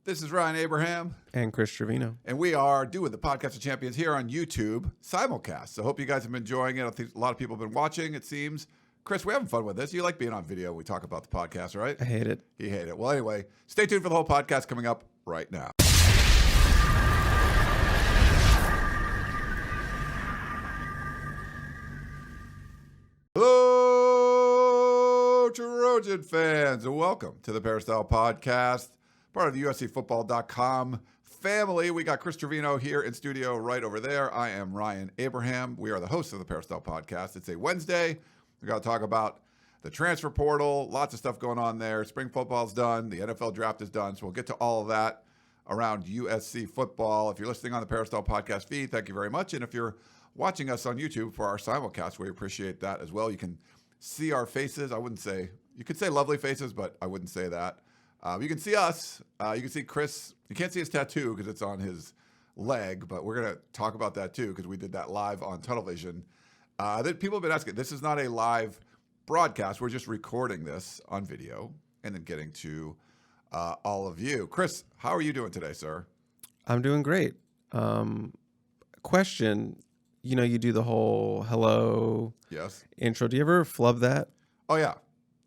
This is Ryan Abraham. And Chris Trevino. And we are doing the Podcast of Champions here on YouTube, simulcast. So I hope you guys have been enjoying it. I think a lot of people have been watching, it seems. Chris, we're having fun with this. You like being on video when we talk about the podcast, right? I hate it. You hate it. Well, anyway, stay tuned for the whole podcast coming up right now. Hello, Trojan fans, and welcome to the Peristyle Podcast, part of the USCFootball.com family. We got Chris Trevino here in studio right over there. I am Ryan Abraham. We are the hosts of the Peristyle Podcast. It's a Wednesday. We got to talk about the transfer portal, lots of stuff going on there. Spring football's done. The NFL draft is done. So we'll get to all of that around USC football. If you're listening on the Peristyle Podcast feed, thank you very much. And if you're watching us on YouTube for our simulcast, we appreciate that as well. You can see our faces. You could say lovely faces, but I wouldn't say that. You can see us. You can see Chris. You can't see his tattoo because it's on his leg, but we're going to talk about that too because we did that live on Tunnel Vision. People have been asking, this is not a live broadcast. We're just recording this on video and then getting to all of you. Chris, how are you doing today, sir? I'm doing great. Question, you do the whole hello intro. Do you ever flub that? Oh, yeah.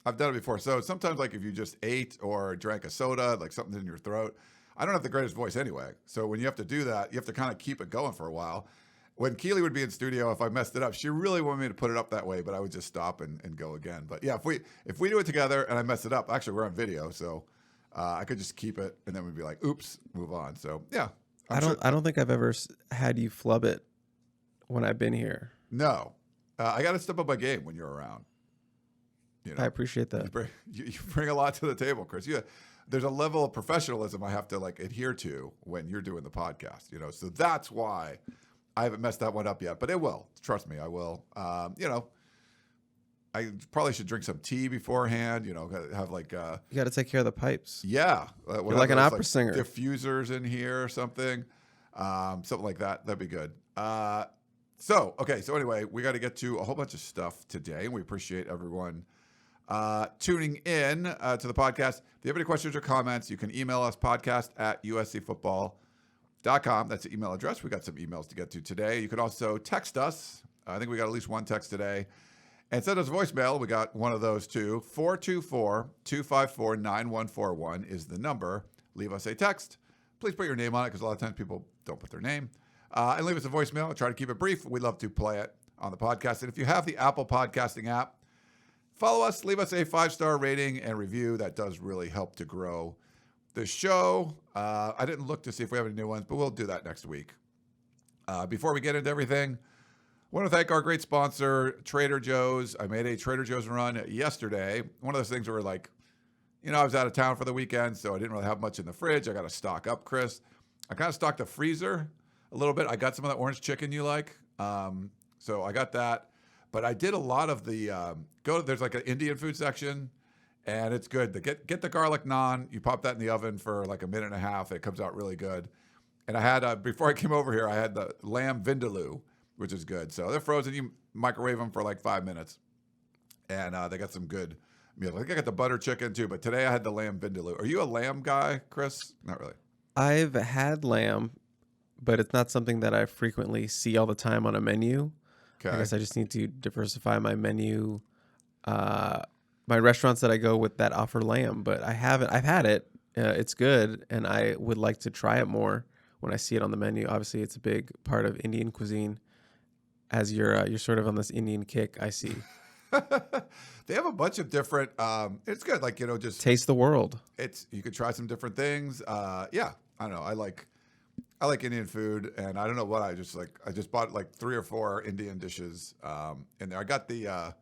I've done it before. So sometimes, like, if you just ate or drank a soda, like something's in your throat, I don't have the greatest voice anyway. So when you have to do that, you have to kind of keep it going for a while. When Keely would be in studio, if I messed it up, she really wanted me to put it up that way, but I would just stop and go again. But yeah, if we do it together and I mess it up, actually we're on video, so I could just keep it and then we'd be like, oops, move on. So yeah. I don't think I've ever had you flub it when I've been here. No. I got to step up my game when you're around. I appreciate that. You bring a lot to the table, Chris. There's a level of professionalism I have to adhere to when you're doing the podcast, So that's why I haven't messed that one up yet, but it will. Trust me, I will. I probably should drink some tea beforehand, have you got to take care of the pipes. Yeah. You're like an opera singer. Diffusers in here or something. Something like that. That'd be good. So anyway, we got to get to a whole bunch of stuff today, and we appreciate everyone tuning in to the podcast. If you have any questions or comments, you can email us podcast@uscfootball.com. That's the email address. We got some emails to get to today. You can also text us. I think we got at least one text today. And send us a voicemail. We got one of those too. 424-254-9141 is the number. Leave us a text. Please put your name on it because a lot of times people don't put their name. And leave us a voicemail. I'll try to keep it brief. We'd love to play it on the podcast. And if you have the Apple Podcasting app, follow us. Leave us a 5-star rating and review. That does really help to grow the show. I didn't look to see if we have any new ones, but we'll do that next week. Before we get into everything, I want to thank our great sponsor, Trader Joe's. I made a Trader Joe's run yesterday. One of those things where I was out of town for the weekend, so I didn't really have much in the fridge. I got to stock up, Chris. I kind of stocked the freezer a little bit. I got some of that orange chicken you like. So I got that. But I did a lot of the there's like an Indian food section, and it's good. Get the garlic naan. You pop that in the oven for like a minute and a half. It comes out really good. And I had, before I came over here, I had the lamb vindaloo, which is good. So they're frozen. You microwave them for like 5 minutes. And they got some good meals. I think I got the butter chicken too, but today I had the lamb vindaloo. Are you a lamb guy, Chris? Not really. I've had lamb, but it's not something that I frequently see all the time on a menu. Okay. I guess I just need to diversify my menu. My restaurants that I go with that offer lamb, but I haven't. I've had it. It's good, and I would like to try it more when I see it on the menu. Obviously, it's a big part of Indian cuisine. As you're sort of on this Indian kick, I see. They have a bunch of different. It's good, just taste the world. You could try some different things. Yeah, I don't know. I like Indian food, and I don't know what I just bought like 3 or 4 Indian dishes in there. I got the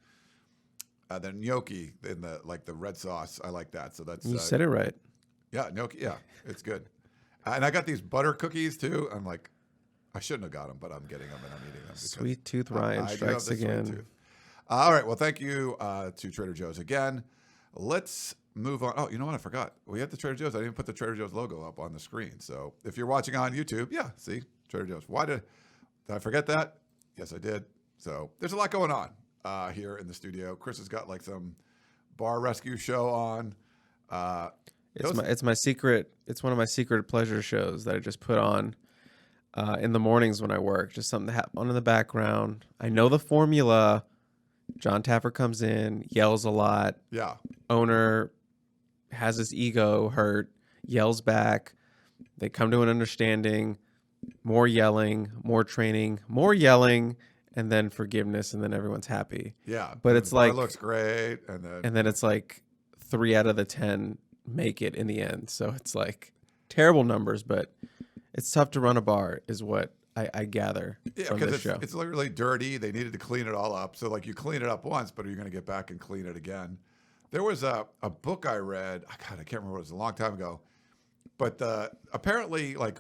gnocchi in the red sauce. I like that. So that's you said it right. Yeah, gnocchi. Yeah, it's good. And I got these butter cookies too. I'm like, I shouldn't have got them, but I'm getting them and I'm eating them. Sweet tooth Ryan strikes again. All right. Well, thank you to Trader Joe's again. Let's move on. Oh, you know what? I forgot. We had the Trader Joe's. I didn't put the Trader Joe's logo up on the screen. So if you're watching on YouTube, yeah, see Trader Joe's. Why did I forget that? Yes, I did. So there's a lot going on here in the studio. Chris has got like some bar rescue show on. It's my secret. It's one of my secret pleasure shows that I just put on in the mornings when I work. Just something to have on in the background. I know the formula. John Taffer comes in, yells a lot. Yeah. Owner has his ego hurt, yells back. They come to an understanding. More yelling, more training, more yelling, and then forgiveness, and then everyone's happy. Yeah. But it's like, looks great, and then it's like 3 out of the 10 make it in the end. So it's like terrible numbers, but it's tough to run a bar, is what I gather from this show. It's literally dirty. They needed to clean it all up. So like you clean it up once, but are you going to get back and clean it again? There was a book I read. I can't remember. It was a long time ago, but apparently like,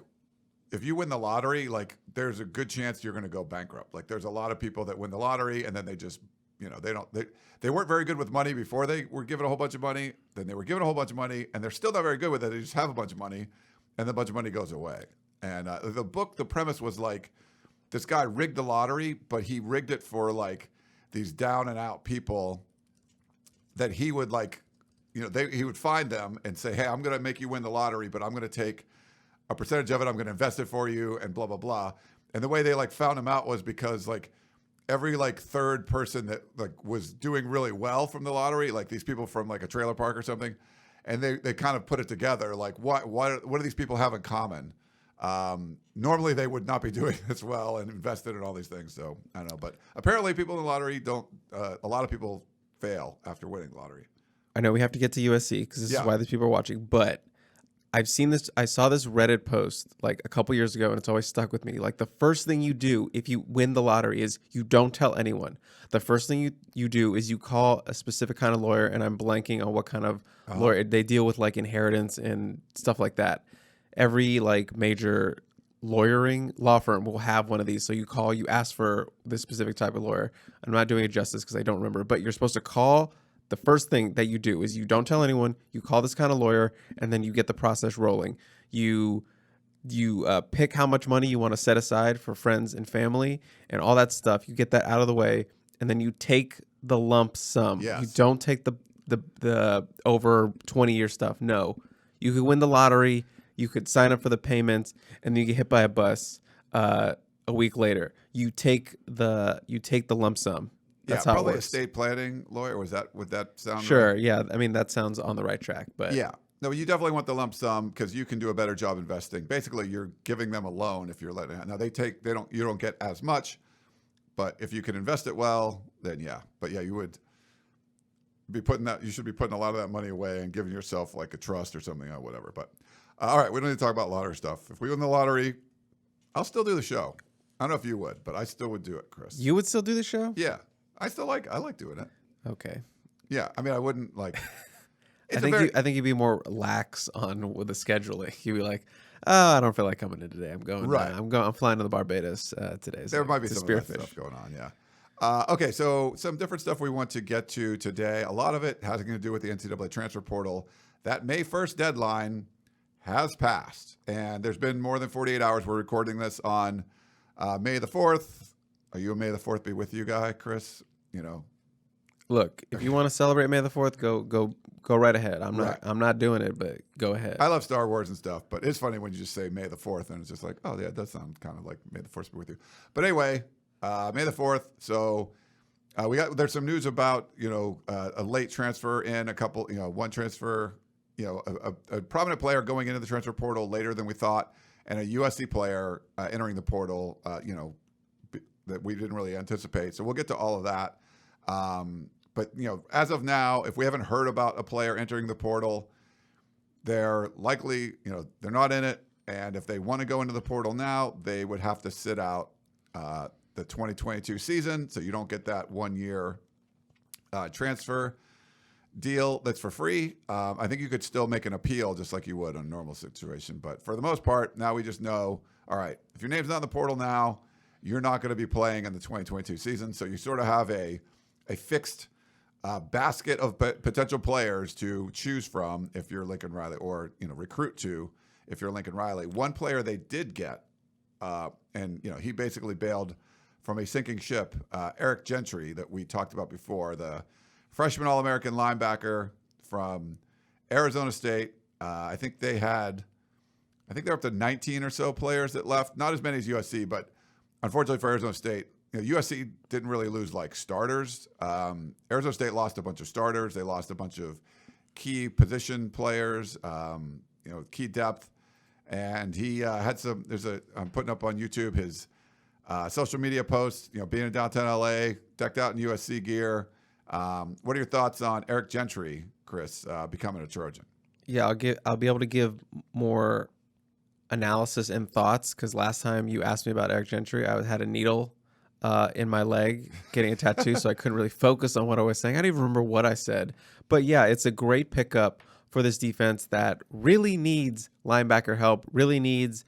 if you win the lottery, like there's a good chance you're going to go bankrupt. Like there's a lot of people that win the lottery and then they just, they weren't very good with money before they were given a whole bunch of money. Then they were given a whole bunch of money and they're still not very good with it. They just have a bunch of money and the bunch of money goes away. And the premise was like this guy rigged the lottery, but he rigged it for like these down and out people that he would like, he would find them and say, hey, I'm going to make you win the lottery, but I'm going to take a percentage of it, I'm going to invest it for you, and blah, blah, blah. And the way they like found him out was because like every like third person that like was doing really well from the lottery, like these people from like a trailer park or something, and they kind of put it together. Like what do these people have in common? Normally they would not be doing this well and invested in all these things. So I don't know, but apparently people in the lottery don't, a lot of people fail after winning the lottery. I know we have to get to USC because this is why these people are watching, but I've seen this. I saw this Reddit post like a couple years ago, and it's always stuck with me. Like the first thing you do if you win the lottery is you don't tell anyone. The first thing you do is you call a specific kind of lawyer, and I'm blanking on what kind of lawyer. They deal with like inheritance and stuff like that. Every like major lawyering law firm will have one of these. So you ask for this specific type of lawyer. I'm not doing it justice because I don't remember, but you're supposed to call. The first thing that you do is you don't tell anyone. You call this kind of lawyer, and then you get the process rolling. You pick how much money you want to set aside for friends and family and all that stuff. You get that out of the way, and then you take the lump sum. Yes. You don't take the over 20-year stuff. No, you could win the lottery. You could sign up for the payments, and then you get hit by a bus a week later. You take the lump sum. That's how probably it works. estate planning lawyer. Would that sound sure? right? Yeah, I mean that sounds on the right track, but Yeah. No, you definitely want the lump sum because you can do a better job investing. Basically, you're giving them a loan if you're letting it. Now you don't get as much, but if you can invest it well, then yeah. But yeah, you would be you should be putting a lot of that money away and giving yourself like a trust or something or whatever. But all right, we don't need to talk about lottery stuff. If we win the lottery, I'll still do the show. I don't know if you would, but I still would do it, Chris. You would still do the show? Yeah. I like doing it. Okay. Yeah. I mean, I wouldn't like. I think you'd be more lax with the scheduling. You'd be like, oh, I don't feel like coming in today. I'm going. Right. I'm flying to the Barbados today. There might be some of that stuff going on. Yeah. Okay. So some different stuff we want to get to today. A lot of it has to do with the NCAA Transfer Portal. That May 1st deadline has passed, and there's been more than 48 hours. We're recording this on May the 4th. Are you a May the 4th be with you guy, Chris? Look, if you want to celebrate May the 4th, go right ahead. I'm not doing it, but go ahead. I love Star Wars and stuff, but it's funny when you just say May the 4th and it's just like, oh yeah, it does sound kind of like May the 4th be with you. But anyway, May the 4th. So there's some news about a late transfer in a couple, one transfer, a prominent player going into the transfer portal later than we thought, and a USC player entering the portal, that we didn't really anticipate. So we'll get to all of that. But as of now, if we haven't heard about a player entering the portal, they're likely, they're not in it. And if they want to go into the portal now, they would have to sit out the 2022 season. So you don't get that 1 year transfer deal that's for free. I think you could still make an appeal just like you would in a normal situation. But for the most part, now we just know, all right, if your name's not in the portal now, you're not going to be playing in the 2022 season. So you sort of have a fixed basket of potential players to choose from if you're Lincoln Riley, or recruit to if you're Lincoln Riley. One player they did get, and he basically bailed from a sinking ship, Eric Gentry, that we talked about before, the freshman All-American linebacker from Arizona State, I think they're up to 19 or so players that left. Not as many as USC, but unfortunately for Arizona State, USC didn't really lose like starters. Arizona State lost a bunch of starters. They lost a bunch of key position players, key depth. And he had some. I'm putting up on YouTube his social media posts. Being in downtown LA, decked out in USC gear. What are your thoughts on Eric Gentry, Chris, becoming a Trojan? Yeah, I'll be able to give more analysis and thoughts because last time you asked me about Eric Gentry, I had a needle in my leg getting a tattoo, so I couldn't really focus on what I was saying. I don't even remember what I said. But yeah, it's a great pickup for this defense that really needs linebacker help, really needs,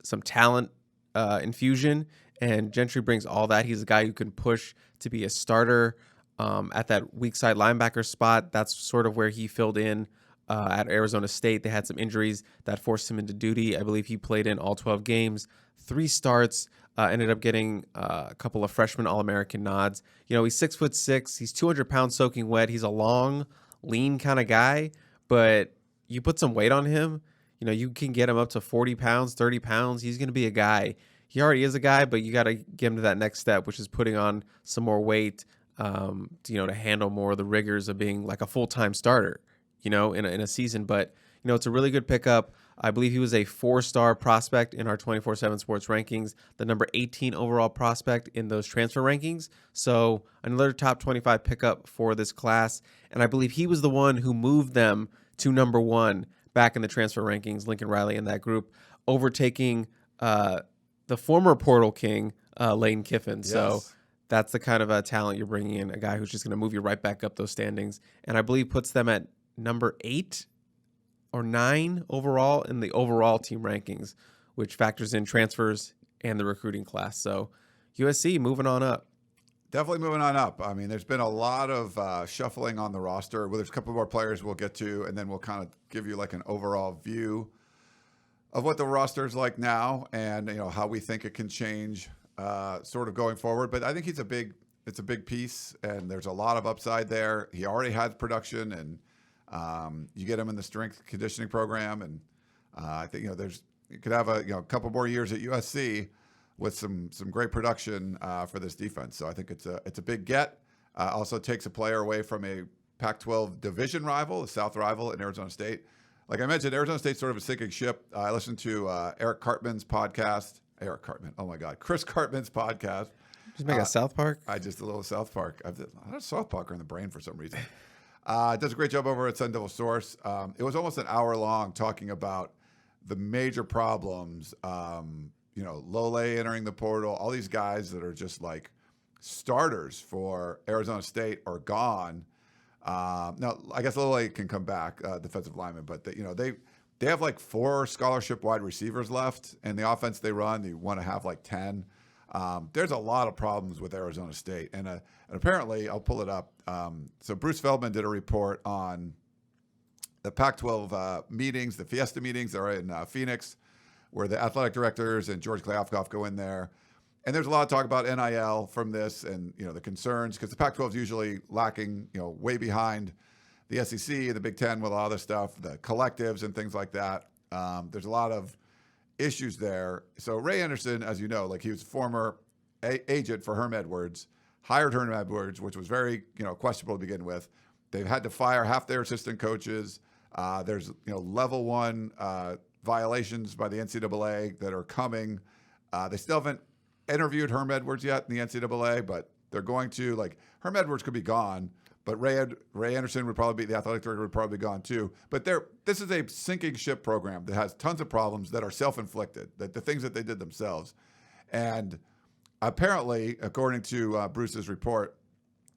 some talent infusion. And Gentry brings all that. He's a guy who can push to be a starter at that weak side linebacker spot. That's sort of where he filled in at Arizona State. They had some injuries that forced him into duty. I believe he played in all 12 games, 3 starts, ended up getting a couple of freshman All-American nods. He's 6'6", he's 200 pounds soaking wet. He's a long, lean kind of guy, but you put some weight on him, you can get him up to 40 pounds, 30 pounds. He's going to be a guy. He already is a guy, but you got to get him to that next step, which is putting on some more weight, to handle more of the rigors of being like a full-time starter, in a season. But, it's a really good pickup. I believe he was a 4-star prospect in our 24/7 Sports rankings, the number 18 overall prospect in those transfer rankings. So another top 25 pickup for this class. And I believe he was the one who moved them to number 1 back in the transfer rankings, Lincoln Riley in that group, overtaking the former Portal King, Lane Kiffin. Yes. So that's the kind of talent you're bringing in, a guy who's just going to move you right back up those standings. And I believe puts them at number 8 or 9 overall in the overall team rankings, which factors in transfers and the recruiting class. So USC moving on up. Definitely moving on up. I mean, there's been a lot of shuffling on the roster. Well, there's a couple more players we'll get to, and then we'll kind of give you like an overall view of what the roster is like now and, how we think it can change sort of going forward. But I think it's a big piece, and there's a lot of upside there. He already has production, and you get him in the strength conditioning program, and I think you could have a couple more years at USC with some great production for this defense. So I think it's a big get. Also takes a player away from a Pac-12 division rival, a South rival in Arizona State. Like I mentioned, Arizona State's sort of a sinking ship. I listened to Eric Cartman's podcast. Eric Cartman. Oh my God, Chris Cartman's podcast. Just make a South Park. A little South Park. I had a South Parker in the brain for some reason. Does a great job over at Sun Devil Source. It was almost an hour long talking about the major problems. Lole entering the portal, all these guys that are just like starters for Arizona State are gone. Now, I guess Lole can come back, defensive lineman, but they have like 4 scholarship wide receivers left, and the offense they run, they want to have like 10. There's a lot of problems with Arizona State, and apparently, I'll pull it up. So Bruce Feldman did a report on the Pac-12 meetings, the Fiesta meetings that are in Phoenix, where the athletic directors and George Kliavkoff go in there. And there's a lot of talk about NIL from this and, the concerns, because the Pac-12 is usually lacking, way behind the SEC, the Big Ten with a lot of this stuff, the collectives and things like that. There's a lot of issues there. So Ray Anderson, as you know, like he was a former agent for Herm Edwards, hired Herm Edwards, which was very, questionable to begin with. They've had to fire half their assistant coaches. There's, level 1 violations by the NCAA that are coming. They still haven't interviewed Herm Edwards yet in the NCAA, but they're going to. Like, Herm Edwards could be gone, but Ray Anderson would probably be, the athletic director would probably be gone too. But this is a sinking ship program that has tons of problems that are self-inflicted, that the things that they did themselves. And apparently, according to Bruce's report,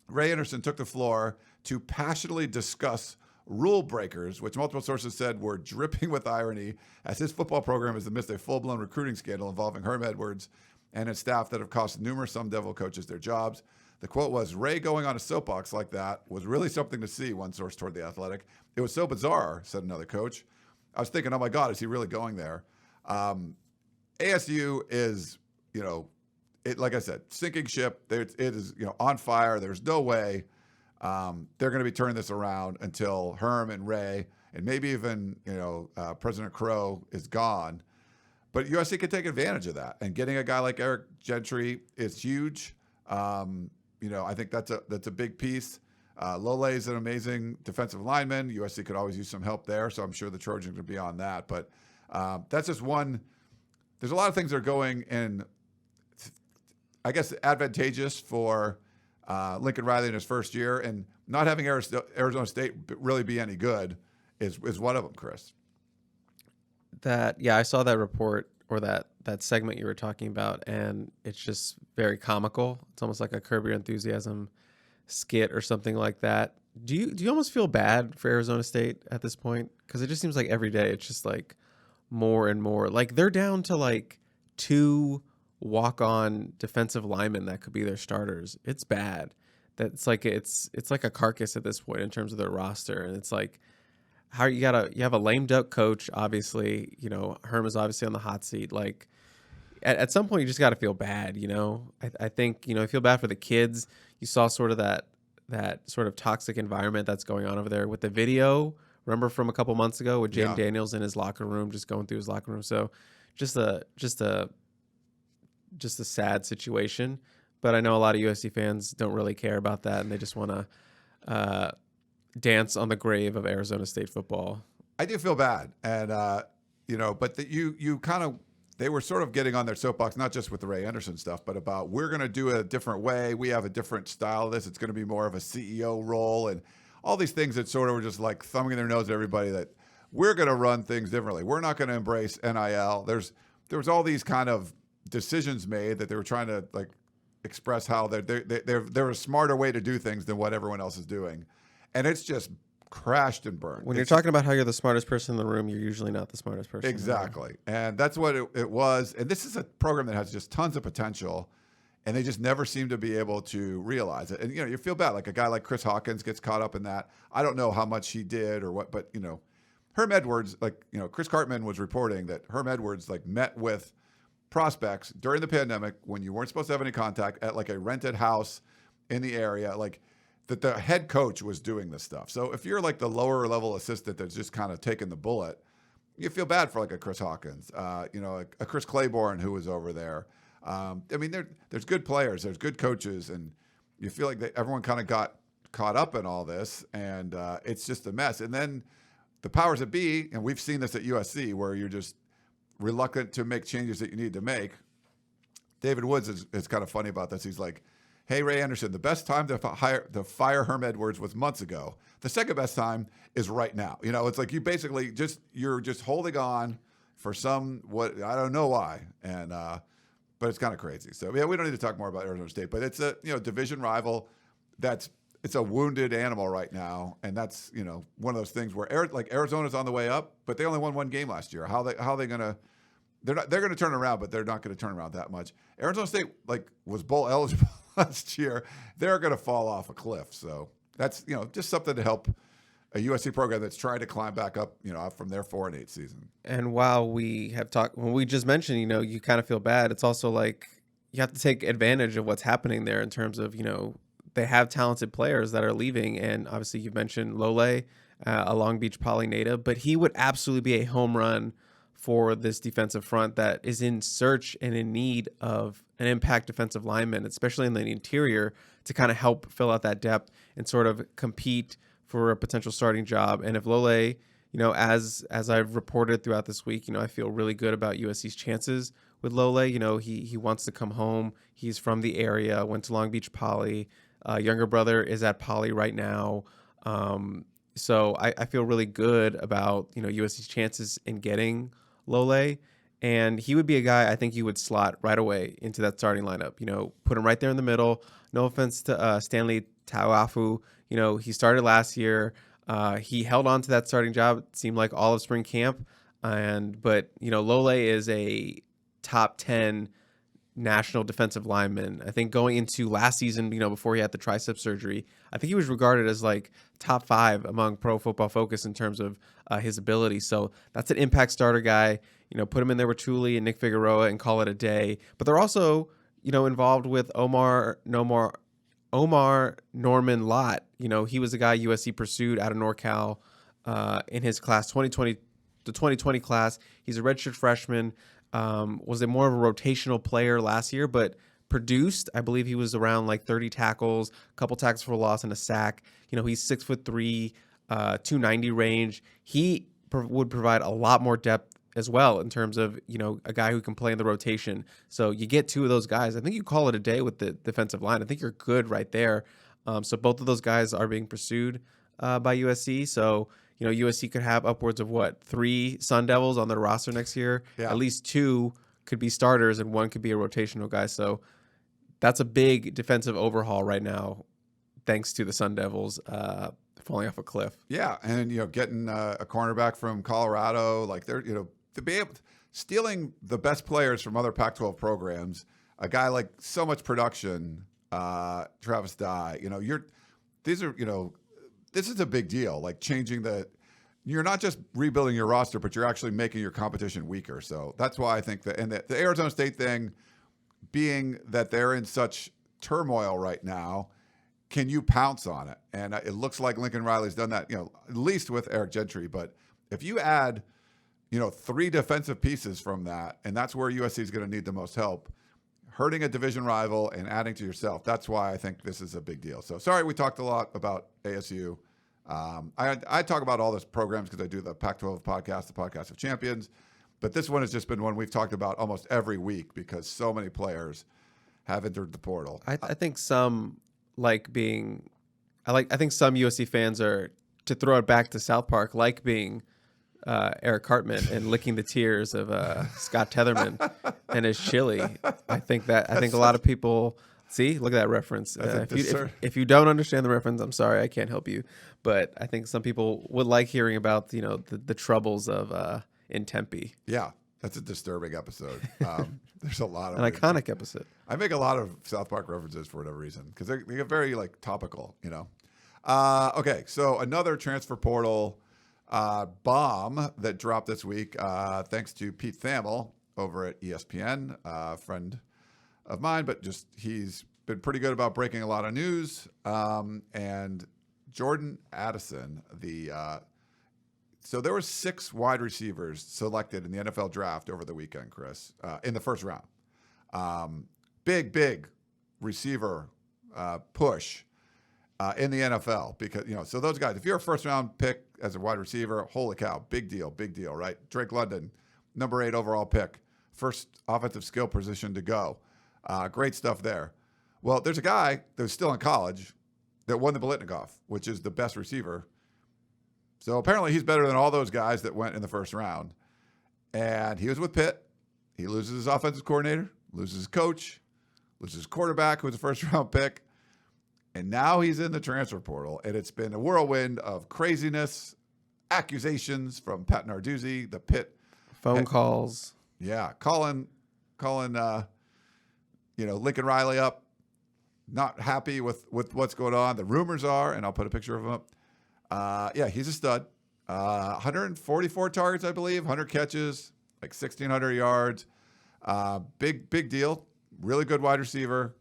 Ray Anderson took the floor to passionately discuss rule breakers, which multiple sources said were dripping with irony, as his football program has amidst a full-blown recruiting scandal involving Herm Edwards and his staff that have cost numerous Sun Devil coaches their jobs. The quote was, "Ray going on a soapbox like that was really something to see," one source told The Athletic. "It was so bizarre," said another coach. I was thinking, oh my God, is he really going there? ASU is, like I said, sinking ship. It is, on fire. There's no way they're going to be turning this around until Herm and Ray and maybe even, President Crow is gone. But USC could take advantage of that. And getting a guy like Eric Gentry is huge. I think that's a big piece. Lole is an amazing defensive lineman. USC could always use some help there, so I'm sure the Trojans would be on that. But that's just one. There's a lot of things that are going in, I guess, advantageous for Lincoln Riley in his first year, and not having Arizona State really be any good is one of them, Chris. I saw that report or that segment you were talking about, and it's just very comical. It's almost like a Curb Your Enthusiasm skit or something like that. Do you almost feel bad for Arizona State at this point? Because it just seems like every day it's just like more and more. Like they're down to like 2 walk-on defensive linemen that could be their starters. It's bad. That's like it's like a carcass at this point in terms of their roster, and it's like how you have a lame duck coach. Obviously, Herm is obviously on the hot seat. Like at some point, you just got to feel bad. I think you feel bad for the kids. You saw sort of that sort of toxic environment that's going on over there with the video. Remember from a couple months ago with Jaden Daniels in his locker room, just going through his locker room. So just a sad situation. But I know a lot of USC fans don't really care about that, and they just want to dance on the grave of Arizona State football. I do feel bad, and but you kind of, they were sort of getting on their soapbox, not just with the Ray Anderson stuff, but about we're going to do it a different way. We have a different style of this. It's going to be more of a CEO role, and all these things that sort of were just like thumbing their nose at everybody that we're going to run things differently. We're not going to embrace NIL. There was all these kind of decisions made that they were trying to like express how they're a smarter way to do things than what everyone else is doing. And it's just crashed and burned. When you're talking about how you're the smartest person in the room, you're usually not the smartest person. Exactly. And that's what it was. And this is a program that has just tons of potential, and they just never seem to be able to realize it. And, you feel bad. Like a guy like Chris Hawkins gets caught up in that. I don't know how much he did or what, but, Herm Edwards, Chris Cartman was reporting that Herm Edwards, met with prospects during the pandemic when you weren't supposed to have any contact at a rented house in the area, that the head coach was doing this stuff. So if you're the lower level assistant that's just kind of taking the bullet, you feel bad for a Chris Hawkins, a Chris Claiborne who was over there. There's good players, there's good coaches, and you feel like everyone kind of got caught up in all this, and it's just a mess. And then the powers that be, and we've seen this at USC, where you're just reluctant to make changes that you need to make. David Woods is kind of funny about this. He's like, hey, Ray Anderson, the best time to fire Herm Edwards was months ago. The second best time is right now. It's like you basically you're just holding on for I don't know why. And but it's kind of crazy. So yeah, we don't need to talk more about Arizona State, but it's a division rival it's a wounded animal right now, and that's one of those things where Arizona's on the way up, but they only won 1 game last year. How they gonna? They're gonna turn around, but they're not gonna turn around that much. Arizona State was bowl eligible last year. They're gonna fall off a cliff. So that's just something to help a USC program that's trying to climb back up from their 4-8 season. And while we have talked, when we just mentioned you kind of feel bad, it's also like you have to take advantage of what's happening there in terms of they have talented players that are leaving. And obviously you've mentioned Lole, a Long Beach Poly native, but he would absolutely be a home run for this defensive front that is in search and in need of an impact defensive lineman, especially in the interior, to kind of help fill out that depth and sort of compete for a potential starting job. And if Lole, as I've reported throughout this week, I feel really good about USC's chances with Lole. He wants to come home. He's from the area, went to Long Beach Poly. Younger brother is at Poly right now. So I feel really good about, USC's chances in getting Lole. And he would be a guy I think you would slot right away into that starting lineup. Put him right there in the middle. No offense to Stanley Tauafu. He started last year. He held on to that starting job, it seemed like all of spring camp. But Lole is a top 10 national defensive lineman. I think going into last season, before he had the tricep surgery, I think he was regarded as top 5 among Pro Football Focus in terms of his ability. So that's an impact starter guy. Put him in there with Thule and Nick Figueroa and call it a day. But they're also, involved with Omar Norman Lott. He was a guy USC pursued out of NorCal in his class, the 2020 class. He's a redshirt freshman. Was more of a rotational player last year, but produced. I believe he was around like 30 tackles, a couple tackles for loss, and a sack. He's 6'3", 290 range. He would provide a lot more depth as well in terms of a guy who can play in the rotation. So you get two of those guys. I think you call it a day with the defensive line. I think you're good right there. So both of those guys are being pursued by USC. So USC could have upwards of 3 Sun Devils on their roster next year. Yeah. At least 2 could be starters and 1 could be a rotational guy. So that's a big defensive overhaul right now, thanks to the Sun Devils falling off a cliff. Yeah, and getting a cornerback from Colorado, like they're to be able stealing the best players from other Pac-12 programs. A guy like so much production, Travis Dye. This is a big deal. Like changing you're not just rebuilding your roster, but you're actually making your competition weaker. So that's why I think the Arizona State thing, being that they're in such turmoil right now, can you pounce on it? And it looks like Lincoln Riley's done that, at least with Eric Gentry. But if you add, 3 defensive pieces from that, and that's where USC is going to need the most help, hurting a division rival and adding to yourself. That's why I think this is a big deal. So sorry, we talked a lot about ASU. I talk about all those programs because I do the Pac-12 podcast, the Podcast of Champions. But this one has just been one we've talked about almost every week because so many players have entered the portal. I think some I think some USC fans are, to throw it back to South Park, like being Eric Cartman and licking the tears of Scott Tetherman and his chili. I think a lot of people look at that reference. If you don't understand the reference, I'm sorry, I can't help you. But I think some people would like hearing about the troubles of in Tempe. Yeah, that's a disturbing episode. There's a lot of an iconic episode. I make a lot of South Park references for whatever reason because they get very topical. Okay, so another transfer portal bomb that dropped this week, thanks to Pete Thamel over at ESPN, a friend of mine, but he's been pretty good about breaking a lot of news. And Jordan Addison, so there were 6 wide receivers selected in the NFL draft over the weekend, Chris, in the first round. Big receiver push in the NFL because, so those guys, if you're a first round pick as a wide receiver, holy cow, big deal, right? Drake London, number 8 overall pick, first offensive skill position to go. Great stuff there. Well, there's a guy that's still in college that won the Biletnikoff, which is the best receiver. So apparently he's better than all those guys that went in the first round. And he was with Pitt. He loses his offensive coordinator, loses his coach, loses his quarterback, who was a first-round pick. And now he's in the transfer portal. And it's been a whirlwind of craziness, accusations from Pat Narduzzi, the Pitt. Phone calls. Yeah, calling Lincoln Riley up, not happy with what's going on. The rumors are, and I'll put a picture of him up. He's a stud. 144 targets, I believe, 100 catches, like 1,600 yards. Big deal. Really good wide receiver.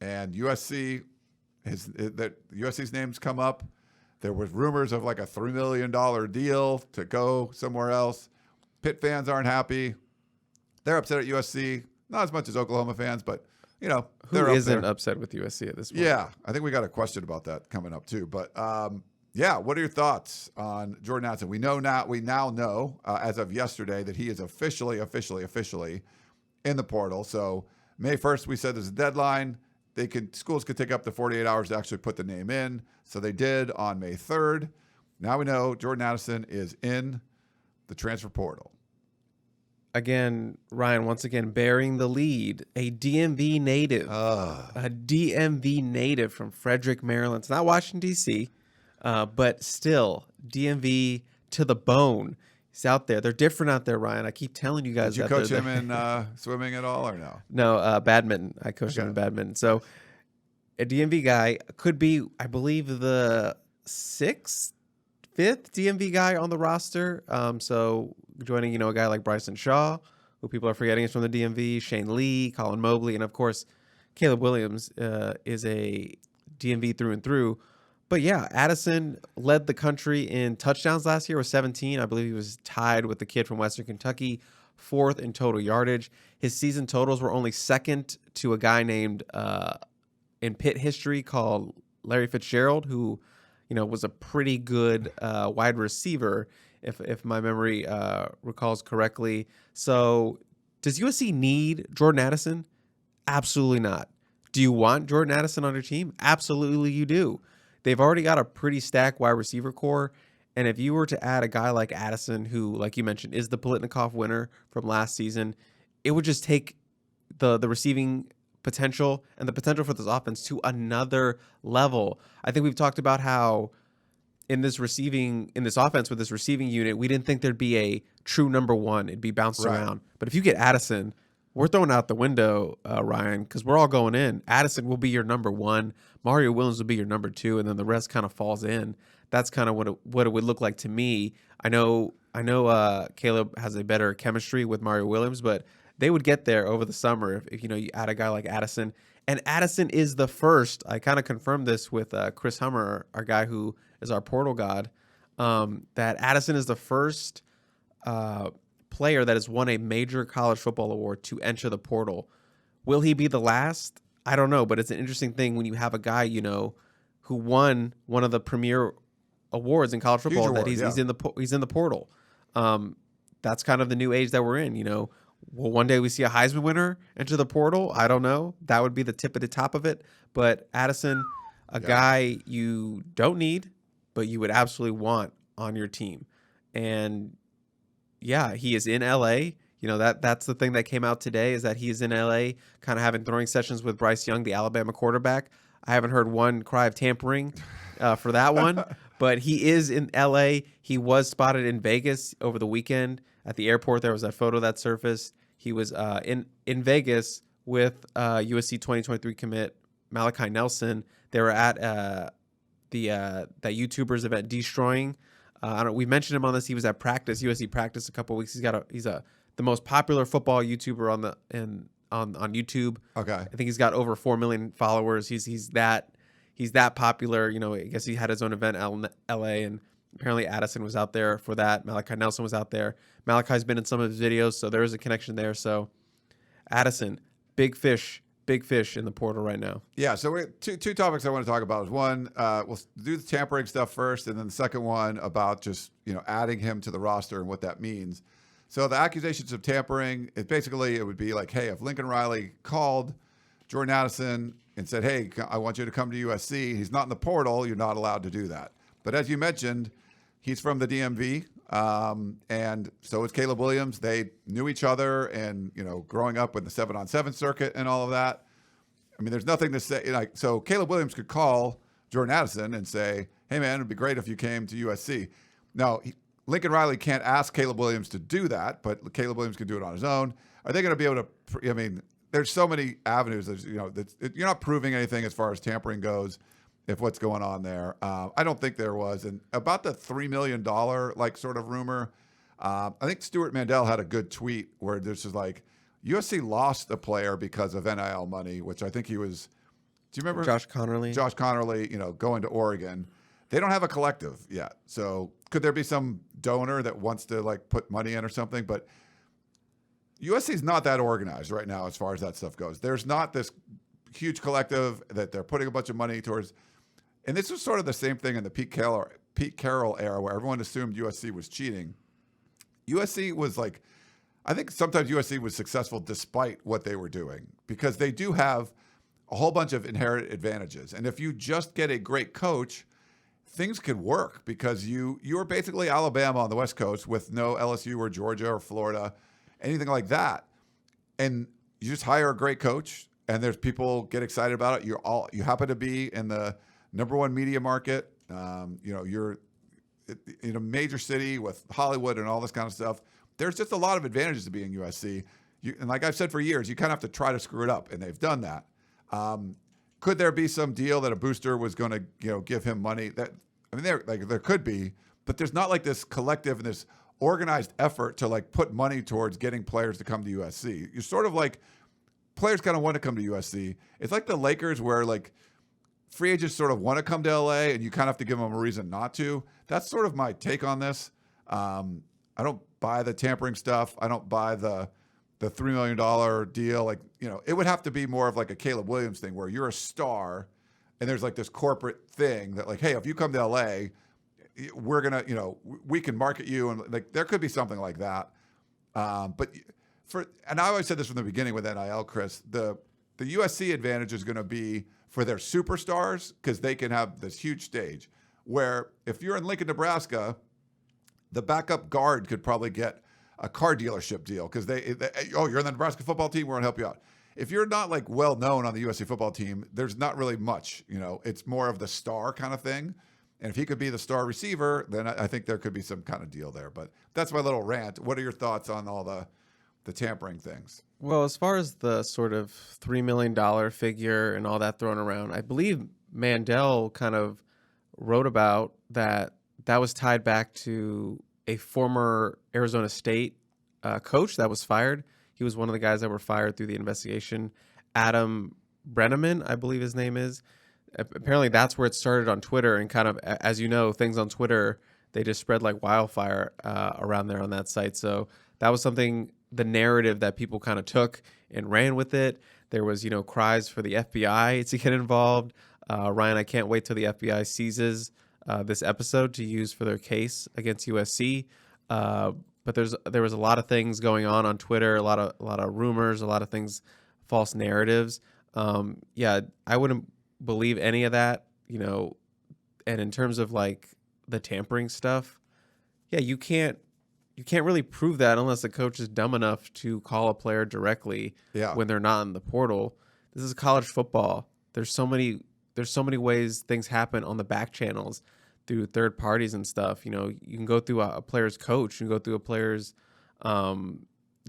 And USC's name's come up. There was rumors of like a $3 million deal to go somewhere else. Pitt fans aren't happy. They're upset at USC. Not as much as Oklahoma fans, but who isn't upset with USC at this point? Yeah, I think we got a question about that coming up too. But what are your thoughts on Jordan Addison? We now know as of yesterday that he is officially in the portal. So May 1st, we said there's a deadline. Schools could take up to 48 hours to actually put the name in. So they did on May 3rd. Now we know Jordan Addison is in the transfer portal. Again, Ryan, once again, bearing the lead, a DMV native. A DMV native from Frederick, Maryland. It's not Washington, D.C., but still, DMV to the bone. He's out there. They're different out there, Ryan. I keep telling you guys. Did you coach him in swimming at all or no? No, badminton. I coached him in badminton. So a DMV guy could be, I believe, the 5th DMV guy on the roster. So joining, a guy like Bryson Shaw, who people are forgetting is from the DMV, Shane Lee, Colin Mobley, and of course, Caleb Williams is a DMV through and through. But yeah, Addison led the country in touchdowns last year with 17. I believe he was tied with the kid from Western Kentucky, 4th in total yardage. His season totals were only second to a guy named in Pitt history called Larry Fitzgerald, who, was a pretty good wide receiver, if my memory recalls correctly. So does USC need Jordan Addison? Absolutely not. Do you want Jordan Addison on your team? Absolutely you do. They've already got a pretty stacked wide receiver core. And if you were to add a guy like Addison, who, like you mentioned, is the Biletnikoff winner from last season, it would just take the receiving potential and the potential for this offense to another level. I think we've talked about how in this offense with this receiving unit, we didn't think there'd be a true number one. It'd be bounced around. But if you get Addison, we're throwing out the window, Ryan, because we're all going in. Addison will be your number one. Mario Williams will be your number two, and then the rest kind of falls in. That's kind of what it would look like to me. I know Caleb has a better chemistry with Mario Williams, but they would get there over the summer if you add a guy like Addison. And Addison is the first. I kind of confirmed this with Chris Hummer, our guy who is our portal god, that Addison is the first player that has won a major college football award to enter the portal. Will he be the last? I don't know, but it's an interesting thing when you have a guy, who won one of the premier awards in college football that he's in the portal. That's kind of the new age that we're in, Will one day we see a Heisman winner enter the portal? I don't know. That would be the tip of the top of it. But Addison, guy you don't need, but you would absolutely want on your team. And yeah, he is in LA. That's the thing that came out today, is that he is in LA, kind of having throwing sessions with Bryce Young, the Alabama quarterback. I haven't heard one cry of tampering for that one, but he is in LA. He was spotted in Vegas over the weekend at the airport. There was that photo that surfaced. He was in Vegas with USC 2023 commit Malachi Nelson. They were at that YouTubers event, Destroying. We mentioned him on this. He was at USC practice a couple of weeks. He's the most popular football YouTuber on YouTube. Okay, I think he's got over 4 million followers. He's that popular. I guess he had his own event in LA, and apparently Addison was out there for that. Malachi Nelson was out there. Malachi's been in some of his videos, so there is a connection there. So Addison, big fish in the portal right now. Yeah, so we're two topics I want to talk about. One, we'll do the tampering stuff first, and then the second one about just adding him to the roster and what that means. So the accusations of tampering, it would be like, hey, if Lincoln Riley called Jordan Addison and said, hey, I want you to come to USC, he's not in the portal, you're not allowed to do that. But as you mentioned, he's from the DMV, and so is Caleb Williams. They knew each other, and growing up with the 7-on-7 circuit and all of that. I mean, there's nothing to say. So Caleb Williams could call Jordan Addison and say, "Hey, man, it'd be great if you came to USC." Now, Lincoln Riley can't ask Caleb Williams to do that, but Caleb Williams can do it on his own. Are they going to be able to? I mean, there's so many avenues. You're not proving anything as far as tampering goes. If what's going on there, I don't think there was. And about the $3 million sort of rumor, I think Stuart Mandel had a good tweet where this is like USC lost a player because of NIL money, which I think he was. Do you remember Josh Connerly? Josh Connerly, going to Oregon. They don't have a collective yet, so could there be some donor that wants to put money in or something? But USC's not that organized right now as far as that stuff goes. There's not this huge collective that they're putting a bunch of money towards. And this was sort of the same thing in the Pete Carroll era where everyone assumed USC was cheating. USC was I think sometimes USC was successful despite what they were doing because they do have a whole bunch of inherent advantages. And if you just get a great coach, things could work because you are basically Alabama on the West Coast with no LSU or Georgia or Florida, anything like that. And you just hire a great coach and there's people get excited about it. You happen to be in the number one media market. You're in a major city with Hollywood and all this kind of stuff. There's just a lot of advantages to being USC. And like I've said for years, you kind of have to try to screw it up, and they've done that. Could there be some deal that a booster was going to, give him money? There could be, but there's not this collective and this organized effort to put money towards getting players to come to USC. You're sort of players kind of want to come to USC. It's like the Lakers where free agents sort of want to come to LA and you kind of have to give them a reason not to. That's sort of my take on this. I don't buy the tampering stuff. I don't buy the $3 million deal. Like, it would have to be more of like a Caleb Williams thing where you're a star and there's like this corporate thing that like, hey, if you come to LA, we're going to, we can market you. And like, there could be something like that. And I always said this from the beginning with NIL, Chris, the USC advantage is going to be for their superstars because they can have this huge stage where if you're in Lincoln, Nebraska, the backup guard could probably get a car dealership deal because you're in the Nebraska football team, we're going to help you out. If you're not like well known on the USC football team, there's not really much, it's more of the star kind of thing. And if he could be the star receiver, then I think there could be some kind of deal there. But that's my little rant. What are your thoughts on all the tampering things? Well, as far as the sort of $3 million figure and all that thrown around, I believe Mandel kind of wrote about that was tied back to a former Arizona State coach that was fired. He was one of the guys that were fired through the investigation. Adam Brenneman, I believe his name is. Apparently that's where it started on Twitter, and kind of, as you know, things on Twitter, they just spread like wildfire around there on that site. So that was something, the narrative that people kind of took and ran with it. There was, cries for the FBI to get involved. Ryan, I can't wait till the FBI seizes this episode to use for their case against USC. But there was a lot of things going on Twitter, a lot of rumors, a lot of things, false narratives. I wouldn't believe any of that, and in terms of like the tampering stuff, you can't really prove that unless the coach is dumb enough to call a player directly when they're not in the portal. This is college football. There's so many ways things happen on the back channels through third parties and stuff. You can go through a player's coach, you can go through a player's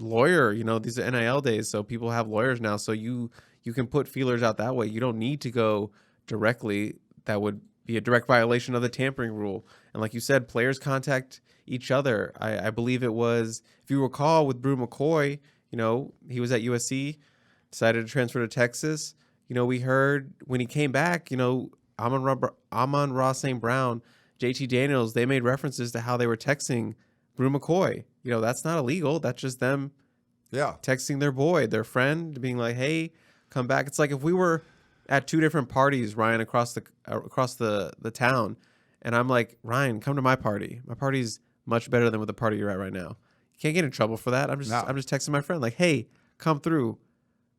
lawyer. These are NIL days, so people have lawyers now, so you can put feelers out that way. You don't need to go directly. That would be a direct violation of the tampering rule. And like you said, players contact each other. I believe it was, if you recall, with Brew McCoy, he was at USC, decided to transfer to Texas. We heard when he came back, Amon-Ra St. Brown, JT Daniels, they made references to how they were texting Brew McCoy. That's not illegal. That's just them texting their boy, their friend, being like, hey, come back. It's like if we were at two different parties, Ryan, across the town, and I'm like, Ryan, come to my party. My party's much better than with the party you're at right now. You can't get in trouble for that. I'm just texting my friend like, hey, come through.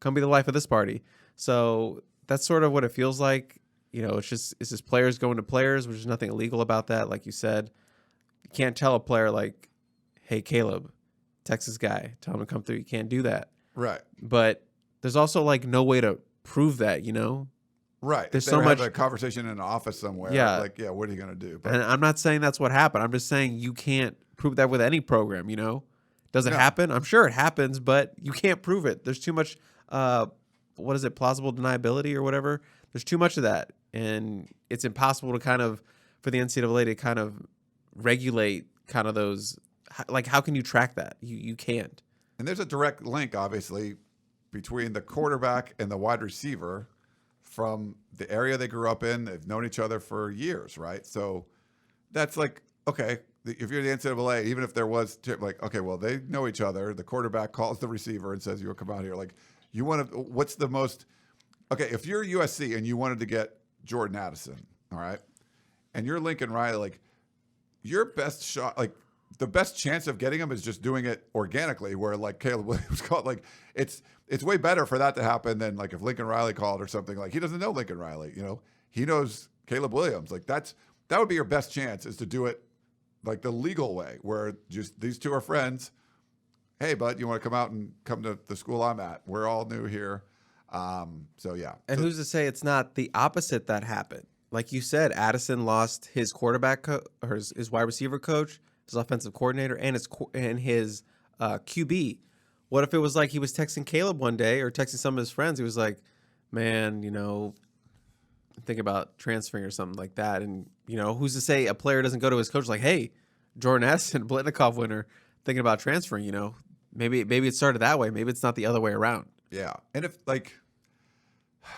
Come be the life of this party. So that's sort of what it feels like. It's just players going to players, which is nothing illegal about that. Like you said, you can't tell a player like, hey, Caleb, Texas guy, tell him to come through. You can't do that. Right. But there's also like no way to prove that, Right. There's so much a conversation in an office somewhere. Yeah. Like, what are you going to do? But, and I'm not saying that's what happened. I'm just saying you can't prove that with any program, Does it happen? I'm sure it happens, but you can't prove it. There's too much, what is it, plausible deniability or whatever? There's too much of that. And it's impossible to for the NCAA to kind of regulate kind of those, like, how can you track that? You can't. And there's a direct link, obviously, between the quarterback and the wide receiver from the area they grew up in. They've known each other for years, right? So that's like, okay, if you're the NCAA, even if there was like, okay, well, they know each other. The quarterback calls the receiver and says, you'll come out here. Like, you want to, what's the most, okay, if you're USC and you wanted to get Jordan Addison, all right, and you're Lincoln Riley, like, your best shot, like, the best chance of getting him is just doing it organically, where like Caleb Williams called, like, it's way better for that to happen than like if Lincoln Riley called or something. Like, he doesn't know Lincoln Riley, he knows Caleb Williams. Like, that would be your best chance, is to do it like the legal way, where just these two are friends. Hey, bud, you want to come out and come to the school I'm at? We're all new here. So yeah. And who's to say it's not the opposite that happened? Like you said, Addison lost his quarterback or his wide receiver coach, his offensive coordinator, and his QB. What if it was like he was texting Caleb one day or texting some of his friends? He was like, man, think about transferring or something like that. And, who's to say a player doesn't go to his coach like, hey, Jordan Addison, Biletnikoff winner, thinking about transferring, maybe it started that way. Maybe it's not the other way around. Yeah. And if, like,